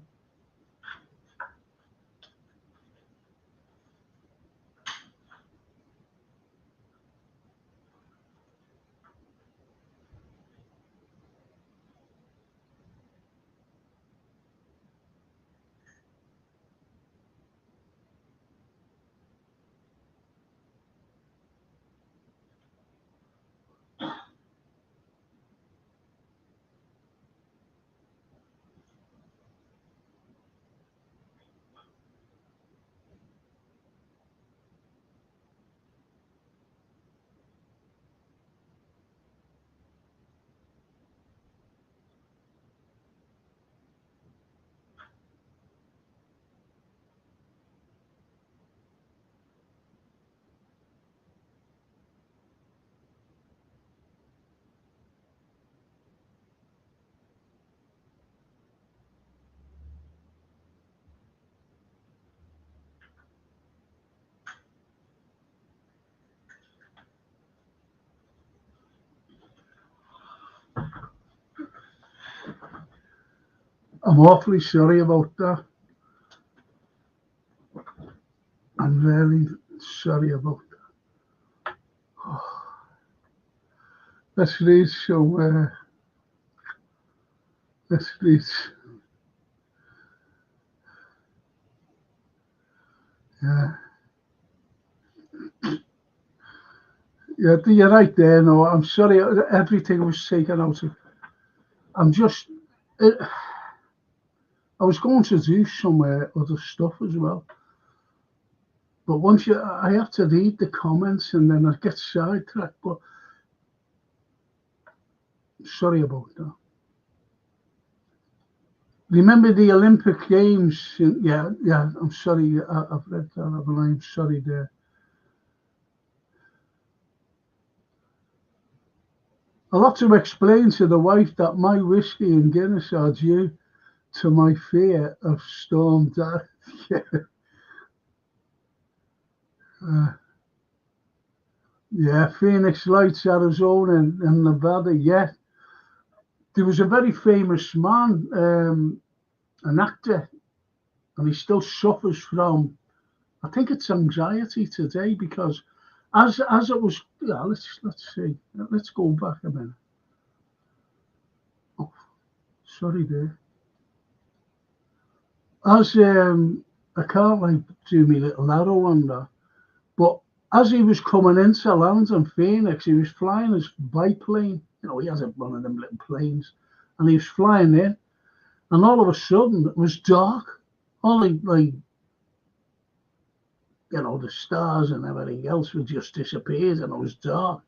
I'm awfully sorry about that. I'm really sorry about that. Oh. Let's read some, let's read. Yeah. Yeah, you're right there. No, I'm sorry. Everything was taken out of. I'm just. I was going to do some other stuff as well, but once I have to read the comments and then I get sidetracked. But sorry about that. Remember the Olympic Games? Yeah. I'm sorry. I've read that. I'm sorry there. I'll have to explain to the wife that my whiskey and Guinness are due to my fear, have stormed out. Yeah, Phoenix Lights, Arizona, and Nevada. Yeah, there was a very famous man, an actor, and he still suffers from, I think it's anxiety today, because as it was, yeah, let's see, let's go back a minute. Oh, sorry there. As I can't like do me little arrow on that, but as he was coming into land in Phoenix, he was flying his biplane. You know, he has one of them little planes, and he was flying in, and all of a sudden it was dark. Only like, you know, the stars and everything else would just disappeared, and it was dark.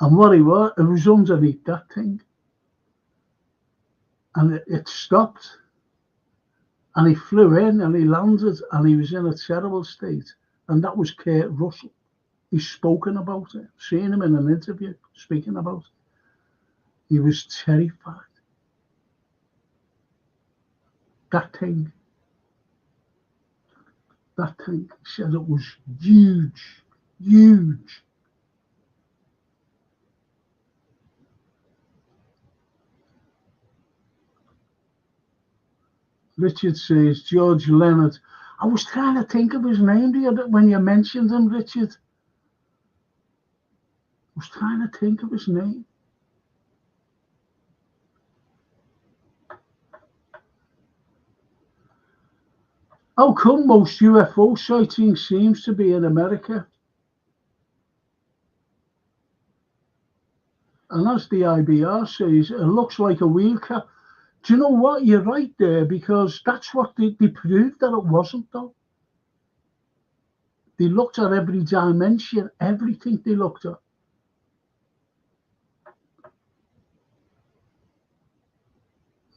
And what it was underneath that thing, and it stopped, and he flew in, and he landed, and he was in a terrible state. And that was Kurt Russell. He's spoken about it, seen him in an interview speaking about it. He was terrified. That thing, he said it was huge, huge. Richard says, George Leonard. I was trying to think of his name the other when you mentioned him, Richard. I was trying to think of his name. How come most UFO sightings seems to be in America? And as the IBR says, it looks like a wheel cap. Do you know what? You're right there, because that's what they proved that it wasn't, though. They looked at every dimension, everything they looked at.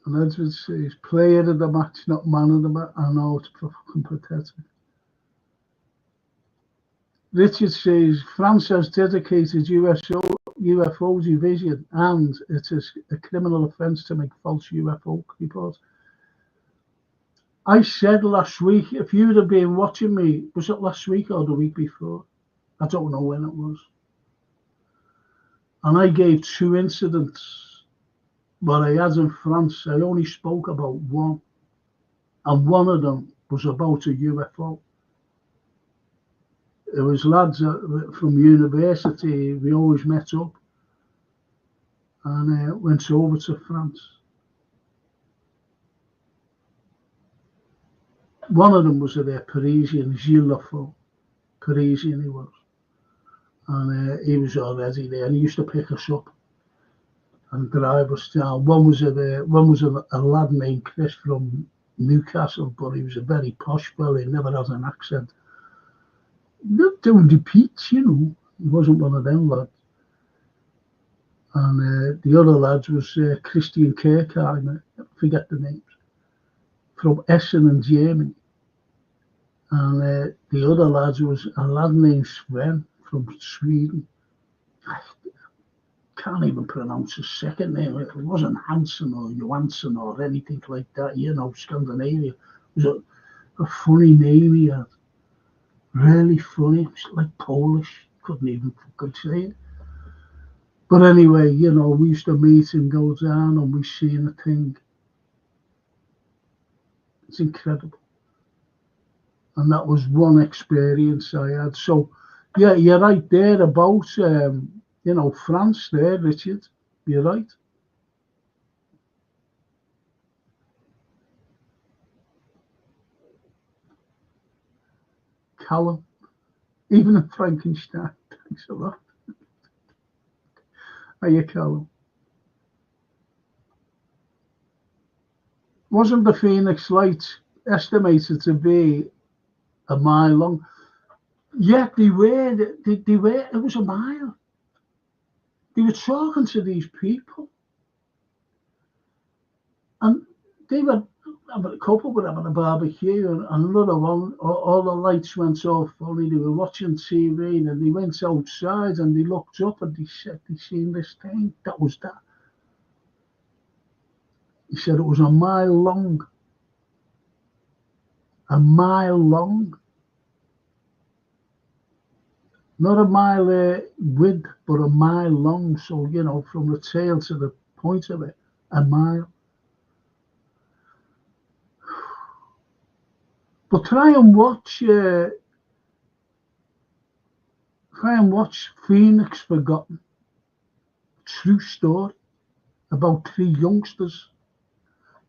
And Edward says, player of the match, not man of the match. I know, it's fucking pathetic. Richard says, France has dedicated UFO division, and it is a criminal offence to make false UFO reports. I said last week, if you'd have been watching me, was it last week or the week before? I don't know when it was. And I gave 2 incidents, but I had in France. I only spoke about one, and one of them was about a UFO. It was lads from university. We always met up and went over to France. One of them was a Parisian, Gilles Lafont. Parisian he was. And he was already there. And he used to pick us up and drive us down. One was a lad named Chris from Newcastle, but he was a very posh fellow. He never had an accent. Not doing the peach, you know. He wasn't one of them lads. And the other lads was Christian Kirkheimer, I forget the names, from Essen in Germany. And the other lads was a lad named Sven from Sweden. I can't even pronounce his second name. It wasn't Hansen or Johansson or anything like that, you know, Scandinavia. It was a funny name he had. Really funny. It was like Polish. Couldn't even fucking say it. But anyway, you know, we used to meet and go down and we seen a thing. It's incredible. And that was one experience I had. So, yeah, you're right there about, you know, France there, Richard. You're right. Callum, even in Frankenstein. Thanks a lot. Hiya, Callum. Wasn't the Phoenix Lights estimated to be a mile long? Yet they were. It was a mile. They were talking to these people, and they were. A couple were having a barbecue, and another one. All the lights went off. Only they were watching TV, and they went outside and they looked up and they said they seen this thing. That was that. said it was a mile long. A mile long. Not a mile width, but a mile long. So, you know, from the tail to the point of it, a mile. But try and watch Phoenix Forgotten. True story about 3 youngsters.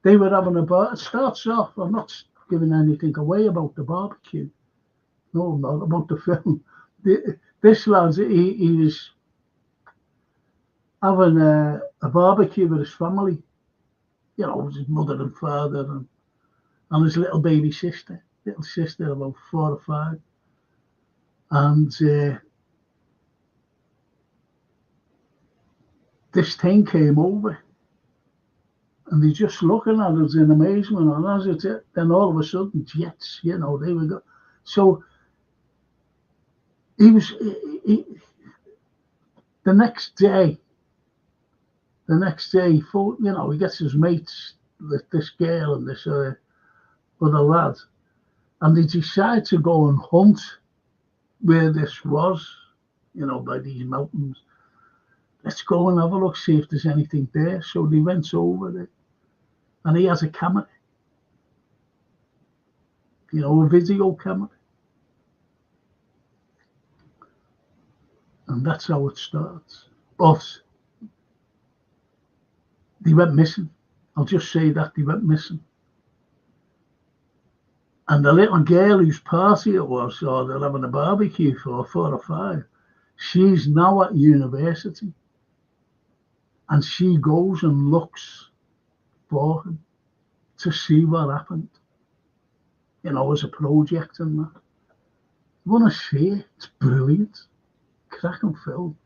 They were having a bar. It starts off, I'm not giving anything away about the barbecue. No, not about the film. This lad, he was having a barbecue with his family. You know, his mother and father and his little baby sister. Little sister, about 4 or 5. And this thing came over. And they're just looking at us in amazement. And as it, then all of a sudden, jets, you know, they were. So he was, the next day, you know, he gets his mates, this girl and this other lad, and they decide to go and hunt where this was, you know, by these mountains. Let's go and have a look, see if there's anything there. So they went over there, and he has a camera, you know, a video camera. And that's how it starts. But they went missing. I'll just say that they went missing. And the little girl whose party it was, or they're having a barbecue for 4 or 5, she's now at university. And she goes and looks for him to see what happened. You know, as a project and that. You want to see it? It's brilliant. Cracking film.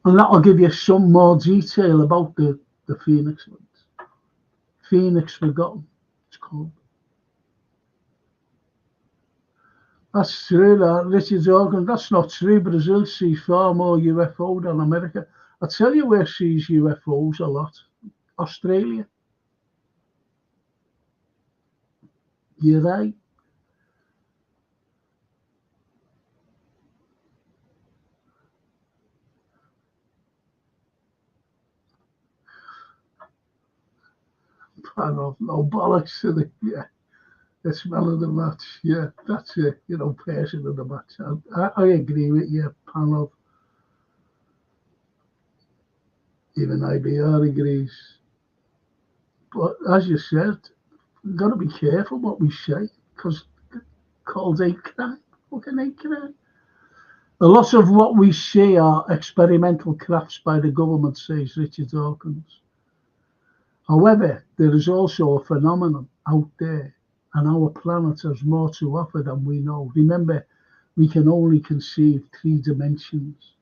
And that'll give you some more detail about the Phoenix ones. Phoenix Forgotten, it's called. That's true, that. Richard Dawkins, that's not true. Brazil sees far more UFO than America. I tell you where sees UFOs a lot. Australia. You're right. No bollocks to the, yeah. The smell of the match, yeah, that's it, you know, person of the match. I agree with you, panel. Even IBR agrees. But as you said, we've got to be careful what we say, because called hate crime, fucking hate crime. A lot of what we see are experimental crafts by the government, says Richard Dawkins. However, there is also a phenomenon out there, and our planet has more to offer than we know. Remember, we can only conceive 3 dimensions.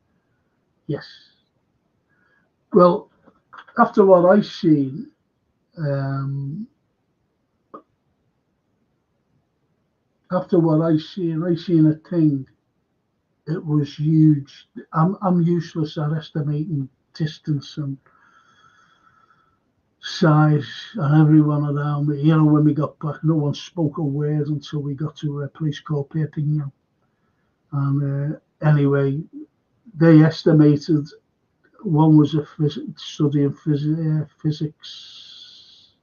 Yes. Well, after what I've seen, I seen a thing. It was huge. I'm useless at estimating distance and size, and everyone around me. You know, when we got back, no one spoke a word until we got to a place called Perpignan. And anyway, they estimated one was a studying physics,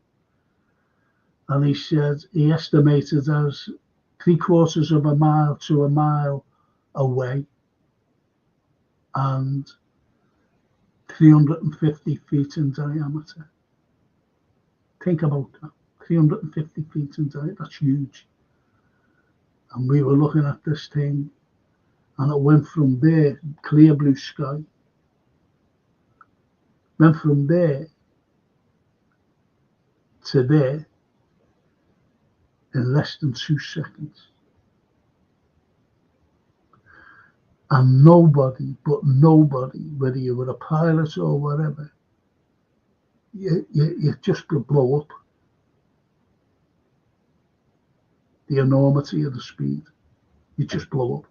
and he estimated as 3/4 of a mile to a mile away, and 350 feet in diameter. Think about that. 350 feet in diameter. That's huge. And we were looking at this thing, and it went from there, clear blue sky, went from there to there in less than 2 seconds. And nobody, whether you were a pilot or whatever, you just could blow up. The enormity of the speed, you just blow up.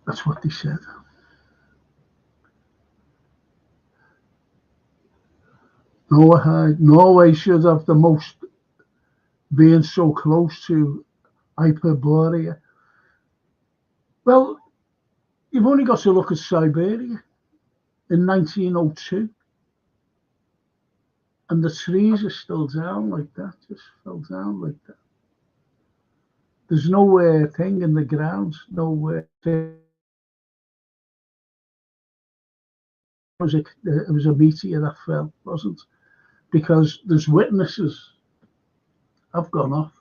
That's what they said. Norway should have the most, being so close to Hyperborea. Well, you've only got to look at Siberia in 1902, and the trees are still down like that, just fell down like that. There's no thing in the ground, no thing. It was a meteor that fell, wasn't? Because there's witnesses. I've gone off.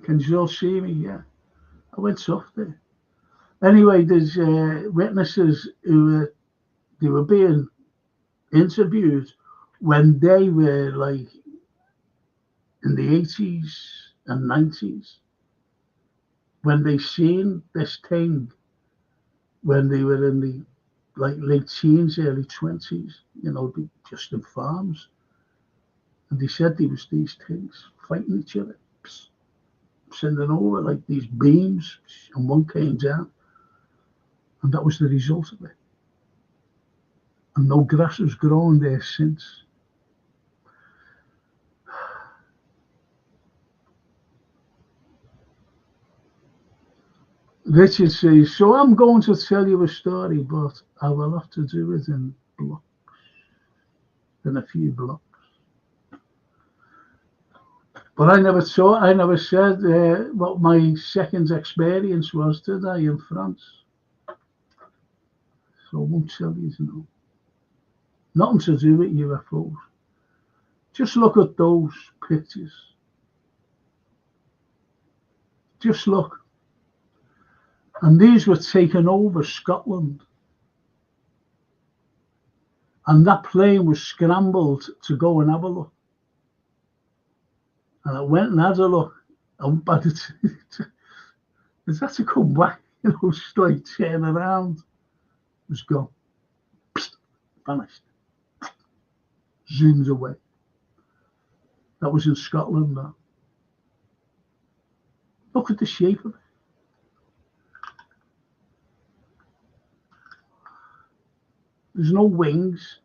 Can you all see me? Yeah, I went off there. Anyway, there's witnesses who they were being interviewed when they were like in the 80s and 90s, when they seen this thing when they were in the like late teens, early 20s, just in farms. And they said there was these things fighting each other, sending over like these beams, and one came down. And that was the result of it. And no grass has grown there since. Richard says, so I'm going to tell you a story, but I will have to do it in blocks, in a few blocks. But I never said what my second experience was, did I, in France? So I won't tell you, Nothing to do with UFOs. Just look at those pictures. Just look. And these were taken over Scotland. And that plane was scrambled to go and have a look. And I went and had a look. And by the time it had to come back, straight turn around. It was gone. Vanished. Zoomed away. That was in Scotland now. Look at the shape of it. There's no wings.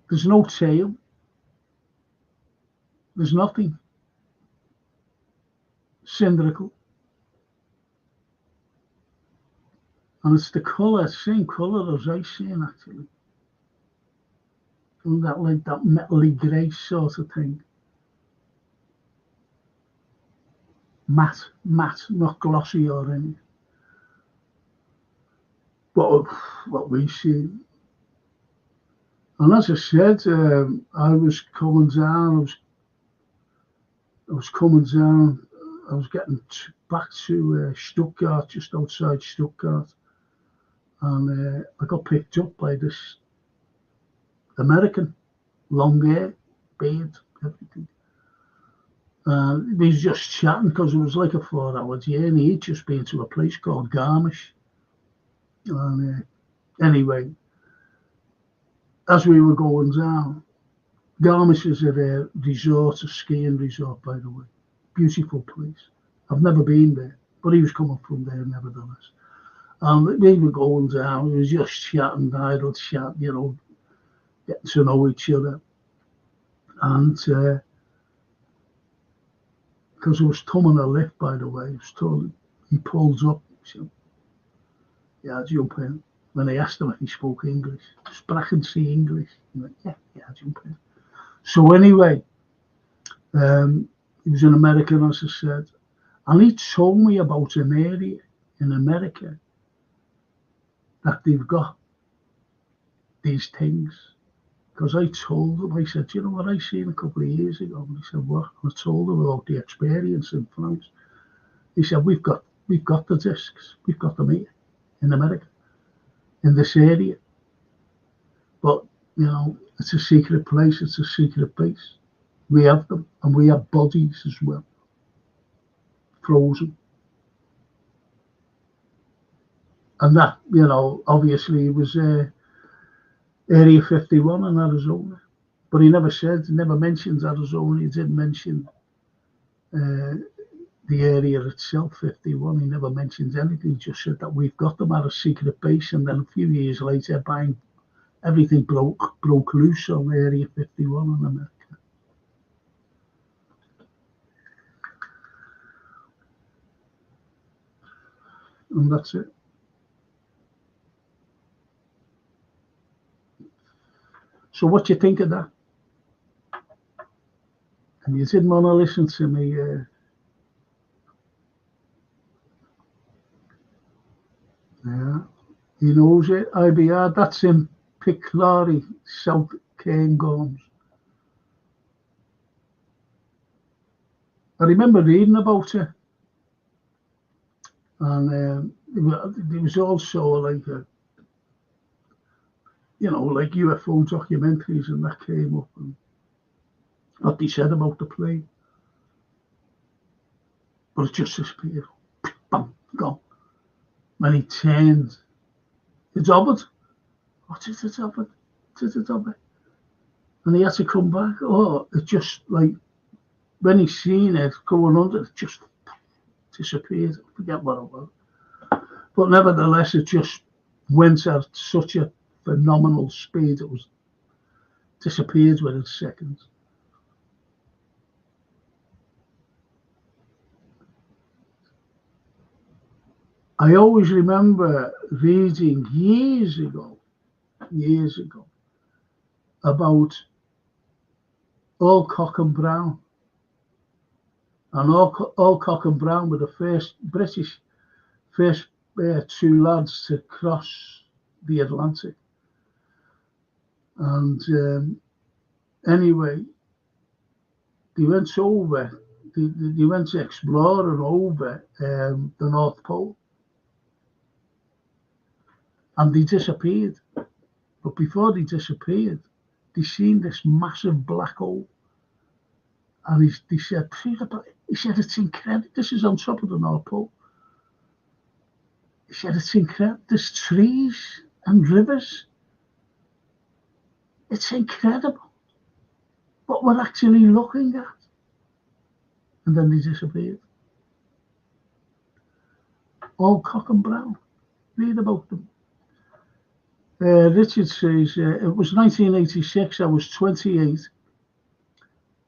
There's no tail. There's nothing. Cylindrical. And it's the colour, same colour as I've seen actually. And that like that metally grey sort of thing. Matte, not glossy or anything. But what we see. And as I said, I was coming down. I was getting back to Stuttgart, just outside Stuttgart, and I got picked up by this American, long hair, beard, everything. We was just chatting because it was like a 4-hour journey. He'd just been to a place called Garmisch. And anyway, as we were going down, Garmisch is a resort, a skiing resort, by the way. Beautiful place. I've never been there, but he was coming from there nevertheless. And we were going down, we was just chatting, idle chat, getting to know each other. And because I was tumming a lift, by the way, I was told he pulls up, he said, yeah, jump in. When I asked him if he spoke English, sprachen Sie English? He went, yeah, jump in. So anyway, he was an American, as I said, and he told me about an area in America that they've got these things. Because I told him, I said, you know what I seen a couple of years ago? And he said, what? And I told him about the experience in France. He said, we've got the discs, we've got them here in America, in this area. But, it's a secret place, it's a secret base. We have them, and we have bodies as well, frozen. And that, obviously it was Area 51 in Arizona. But he never mentioned Arizona. He didn't mention the area itself, 51. He never mentions anything. He just said that we've got them at a secret base, and then a few years later, bang, everything broke loose on Area 51 in America. And that's it. So what do you think of that? And you didn't want to listen to me. Yeah, he knows it. IBR, that's in Picklary, South Cairngorms. I remember reading about it. And there was also like like UFO documentaries, and that came up, and what they said about the plane. But it just disappeared. Bam, gone. When he turned, it's hovered. What is it hovered? Did it hover? And he had to come back. Oh, it just like, when he seen it going under, it just disappeared. I forget what it was. But nevertheless, it just went at such a phenomenal speed. It was disappeared within seconds. I always remember reading years ago, about Alcock and Brown. And Alcock and Brown were the first two lads to cross the Atlantic. And anyway, they went over, they went exploring over the North Pole. And they disappeared. But before they disappeared, they seen this massive black hole. And he said, it's incredible. This is on top of the North Pole. He said, it's incredible. There's trees and rivers. It's incredible what we're actually looking at. And then they disappeared. Alcock and Brown. Read about them. Richard says, it was 1986, I was 28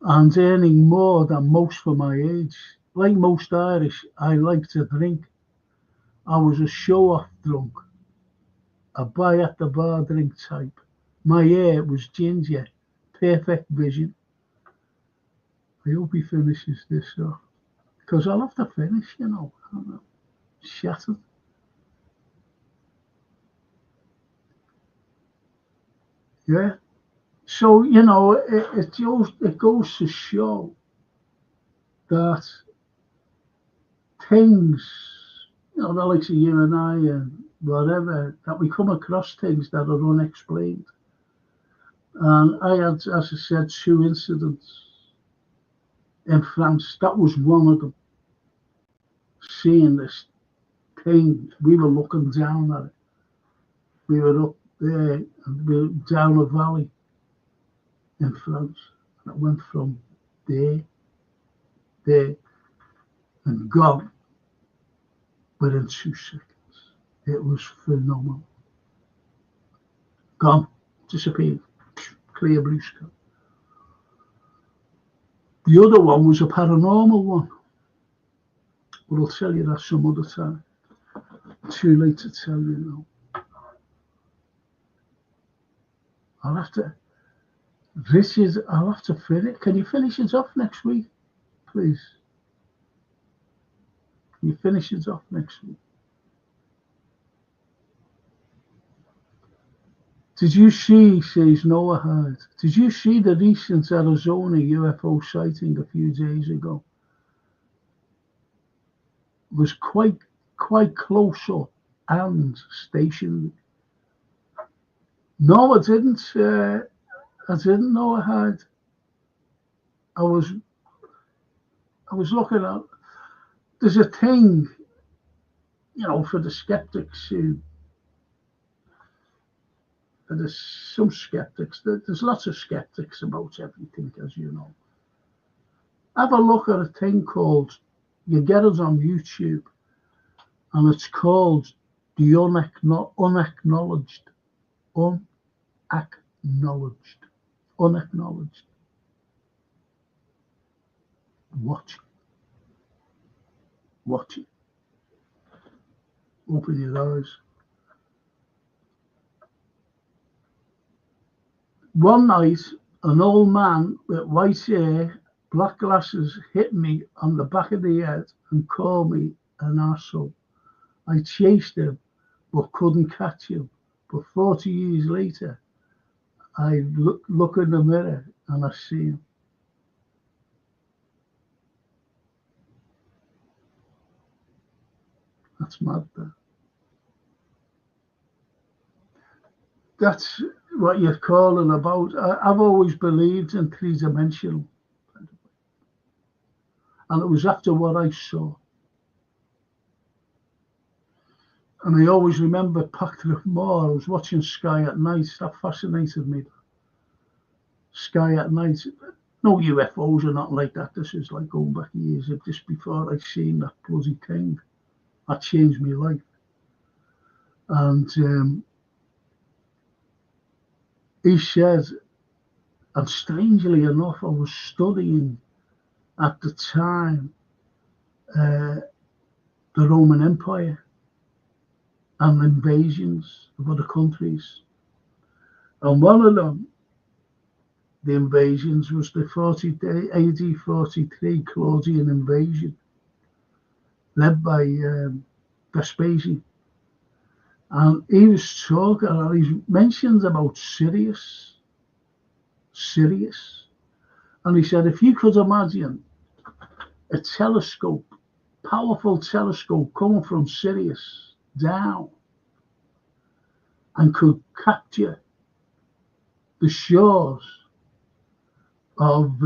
and earning more than most for my age. Like most Irish, I like to drink. I was a show-off drunk, a buy at the bar drink type. My hair was ginger, perfect vision. I hope he finishes this off, because I'll have to finish, I'm shattered. Yeah. So, it goes to show that things, the likes of you and I and whatever, that we come across things that are unexplained. And I had, as I said, 2 incidents in France. That was one of them. Seeing this thing, we were looking down at it. We were up there, and we were down a valley in France, and it went from there, and gone within 2 seconds. It was phenomenal. Gone, disappeared, clear blue sky. The other one was a paranormal one, but I'll tell you that some other time. Too late to tell you now. Richard, I'll have to finish. Can you finish it off next week, please? Can you finish it off next week? Did you see, says Noah Hart, did you see the recent Arizona UFO sighting a few days ago? It was quite close up and stationary. No, I didn't. I didn't know I had. I was looking at. There's a thing, for the skeptics who. There's some skeptics. There's lots of skeptics about everything, as you know. Have a look at a thing called You get us on YouTube, and it's called the unacknowledged. Watch it. Open your eyes. One night, an old man with white hair, black glasses, hit me on the back of the head and called me an arsehole. I chased him, but couldn't catch him. But 40 years later, I look in the mirror and I see him. That's mad, that. That's what you're calling about. I've always believed in three-dimensional. And it was after what I saw. And I always remember Patrick Moore. I was watching Sky at night. That fascinated me. Sky at night. No UFOs or nothing like that. This is like going back years. Just before I seen that bloody thing. That changed my life. And he said, and strangely enough, I was studying at the time the Roman Empire and invasions of other countries. And one of them, the invasions, was the AD 43 Claudian invasion, led by Vespasian. And he was talking, he mentioned about Sirius. And he said, if you could imagine a telescope, powerful telescope coming from Sirius down and could capture the shores of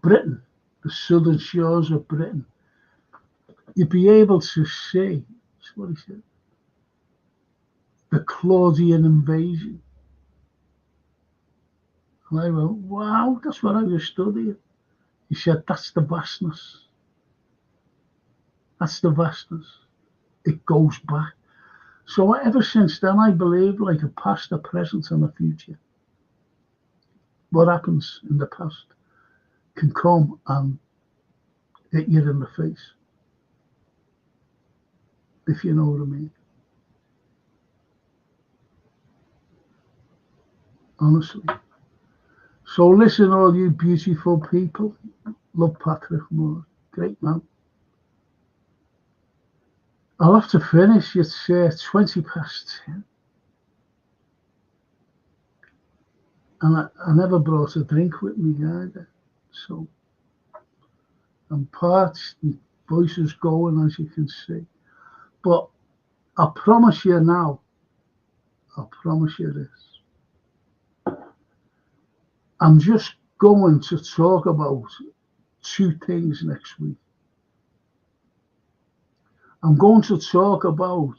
Britain, the southern shores of Britain, you'd be able to see, that's what he said, the Claudian invasion. And I went, wow, that's what I was studying. He said, that's the vastness. That's the vastness. It goes back. So ever since then, I believe like a past, a present, and a future. What happens in the past can come and hit you in the face, if you know what I mean. Honestly. So listen, all you beautiful people. Love Patrick Moore. Great man. I'll have to finish. It's 20 past 10. And I never brought a drink with me either. So I'm parched, my voice is going, as you can see. But I promise you now, I promise you this. I'm just going to talk about two things next week. I'm going to talk about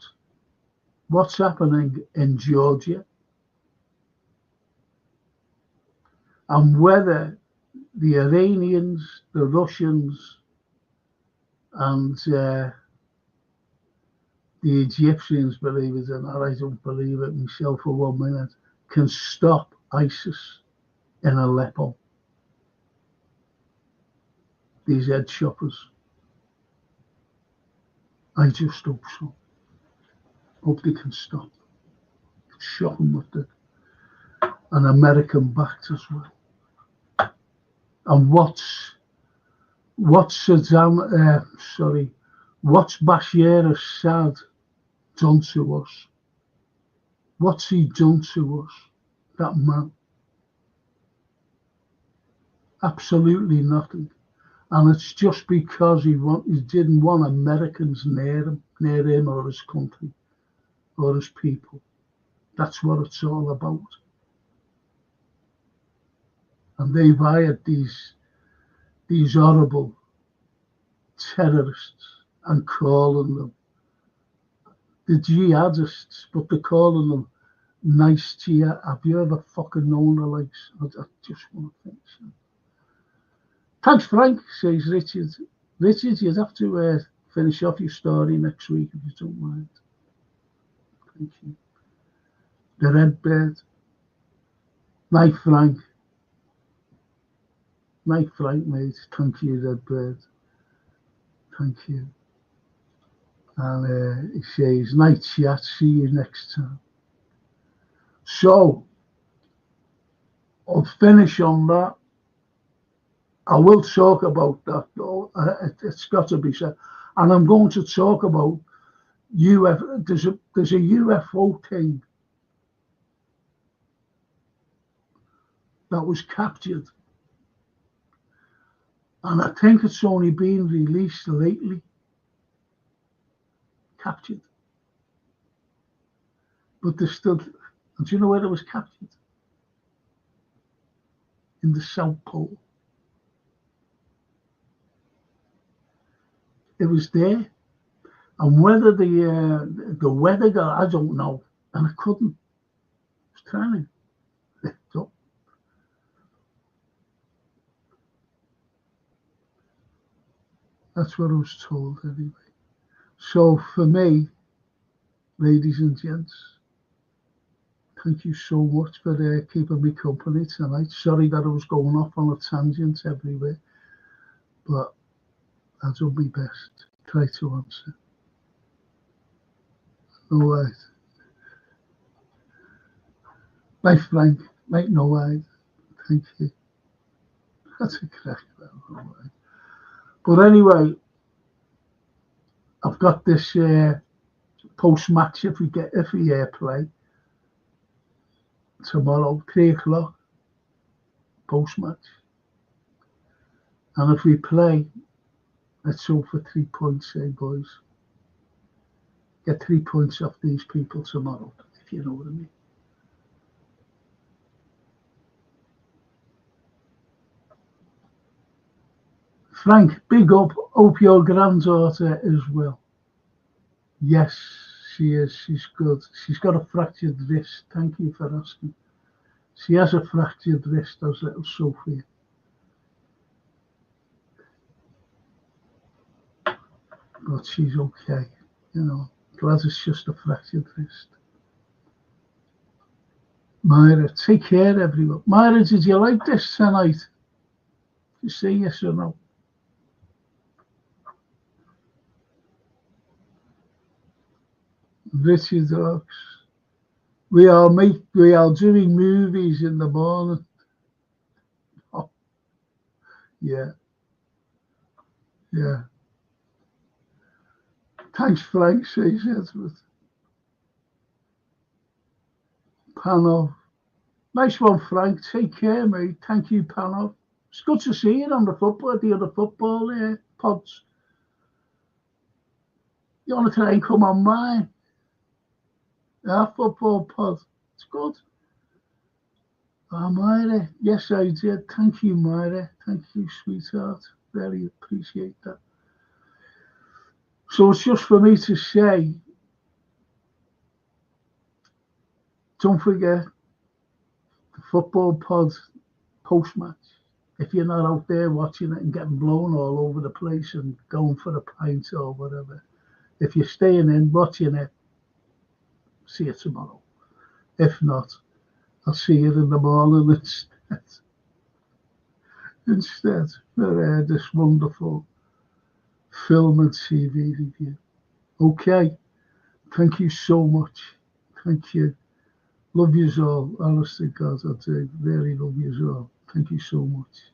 what's happening in Georgia and whether the Iranians, the Russians, and the Egyptians, believe it or not, I don't believe it myself for 1 minute, can stop ISIS in Aleppo. These head choppers. I just hope so. Hope they can stop. Shot them with it. And American backed as well. And what's Bashir Assad done to us? What's he done to us? That man. Absolutely nothing. And it's just because he didn't want Americans near him or his country or his people. That's what it's all about. And they've hired these horrible terrorists and calling them the jihadists, but they're calling them nice jihad. Have you ever fucking known the likes? I just want to think so. Thanks, Frank, says Richard. Richard, you'd have to finish off your story next week if you don't mind. Thank you. The Red Bird. Night, Frank. Night, Frank, mate. Thank you, Red Bird. Thank you. And he says, night chat, see you next time. So, I'll finish on that. I will talk about that, though. It's got to be said. And I'm going to talk about there's a UFO thing that was captured. And I think it's only been released lately. Captured. But there's still, do you know where it was captured? In the South Pole. It was there. And whether the weather guy, I don't know. And I couldn't. I was trying to lift up. That's what I was told anyway. So for me, ladies and gents, thank you so much for keeping me company tonight. Sorry that I was going off on a tangent everywhere, but I'll do my best. Try to answer. All right. Night, Frank. Night, no. Thank you. That's a crack. All right. But anyway, I've got this post-match if we play tomorrow, 3:00 post-match. And if we play, let's hope for 3 points, boys. Get 3 points off these people tomorrow, if you know what I mean. Frank, big up. Hope your granddaughter is well. Yes, she is. She's good. She's got a fractured wrist. Thank you for asking. She has a fractured wrist, as little Sophia. But she's okay. You know, glad it's just a fractured wrist. Myra, take care, everyone. Myra, did you like this tonight? You say yes or no? Richard Oaks. We are doing movies in the morning. Oh, yeah. Yeah. Thanks, Frank, says Edward. Panel. Nice one, Frank. Take care, mate. Thank you, Panel. It's good to see you on the other football pods. You want to try and come on mine? Our football pod. It's good. Oh, Myra. Yes, I did. Thank you, Myra. Thank you, sweetheart. Very appreciate that. So it's just for me to say, don't forget the football pod post-match. If you're not out there watching it and getting blown all over the place and going for a pint or whatever, if you're staying in, watching it, see you tomorrow. If not, I'll see you in the morning instead for this wonderful film and TV review. Okay, thank you so much. Thank you. Love yous all. Honestly, God, I do. Really love yous all. Thank you so much.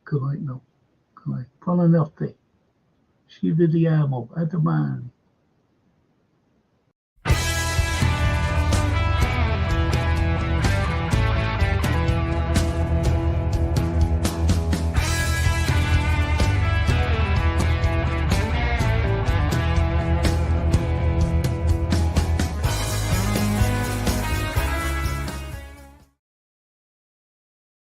Good night now. Good night. Buonanotte. Ci vediamo. A domani.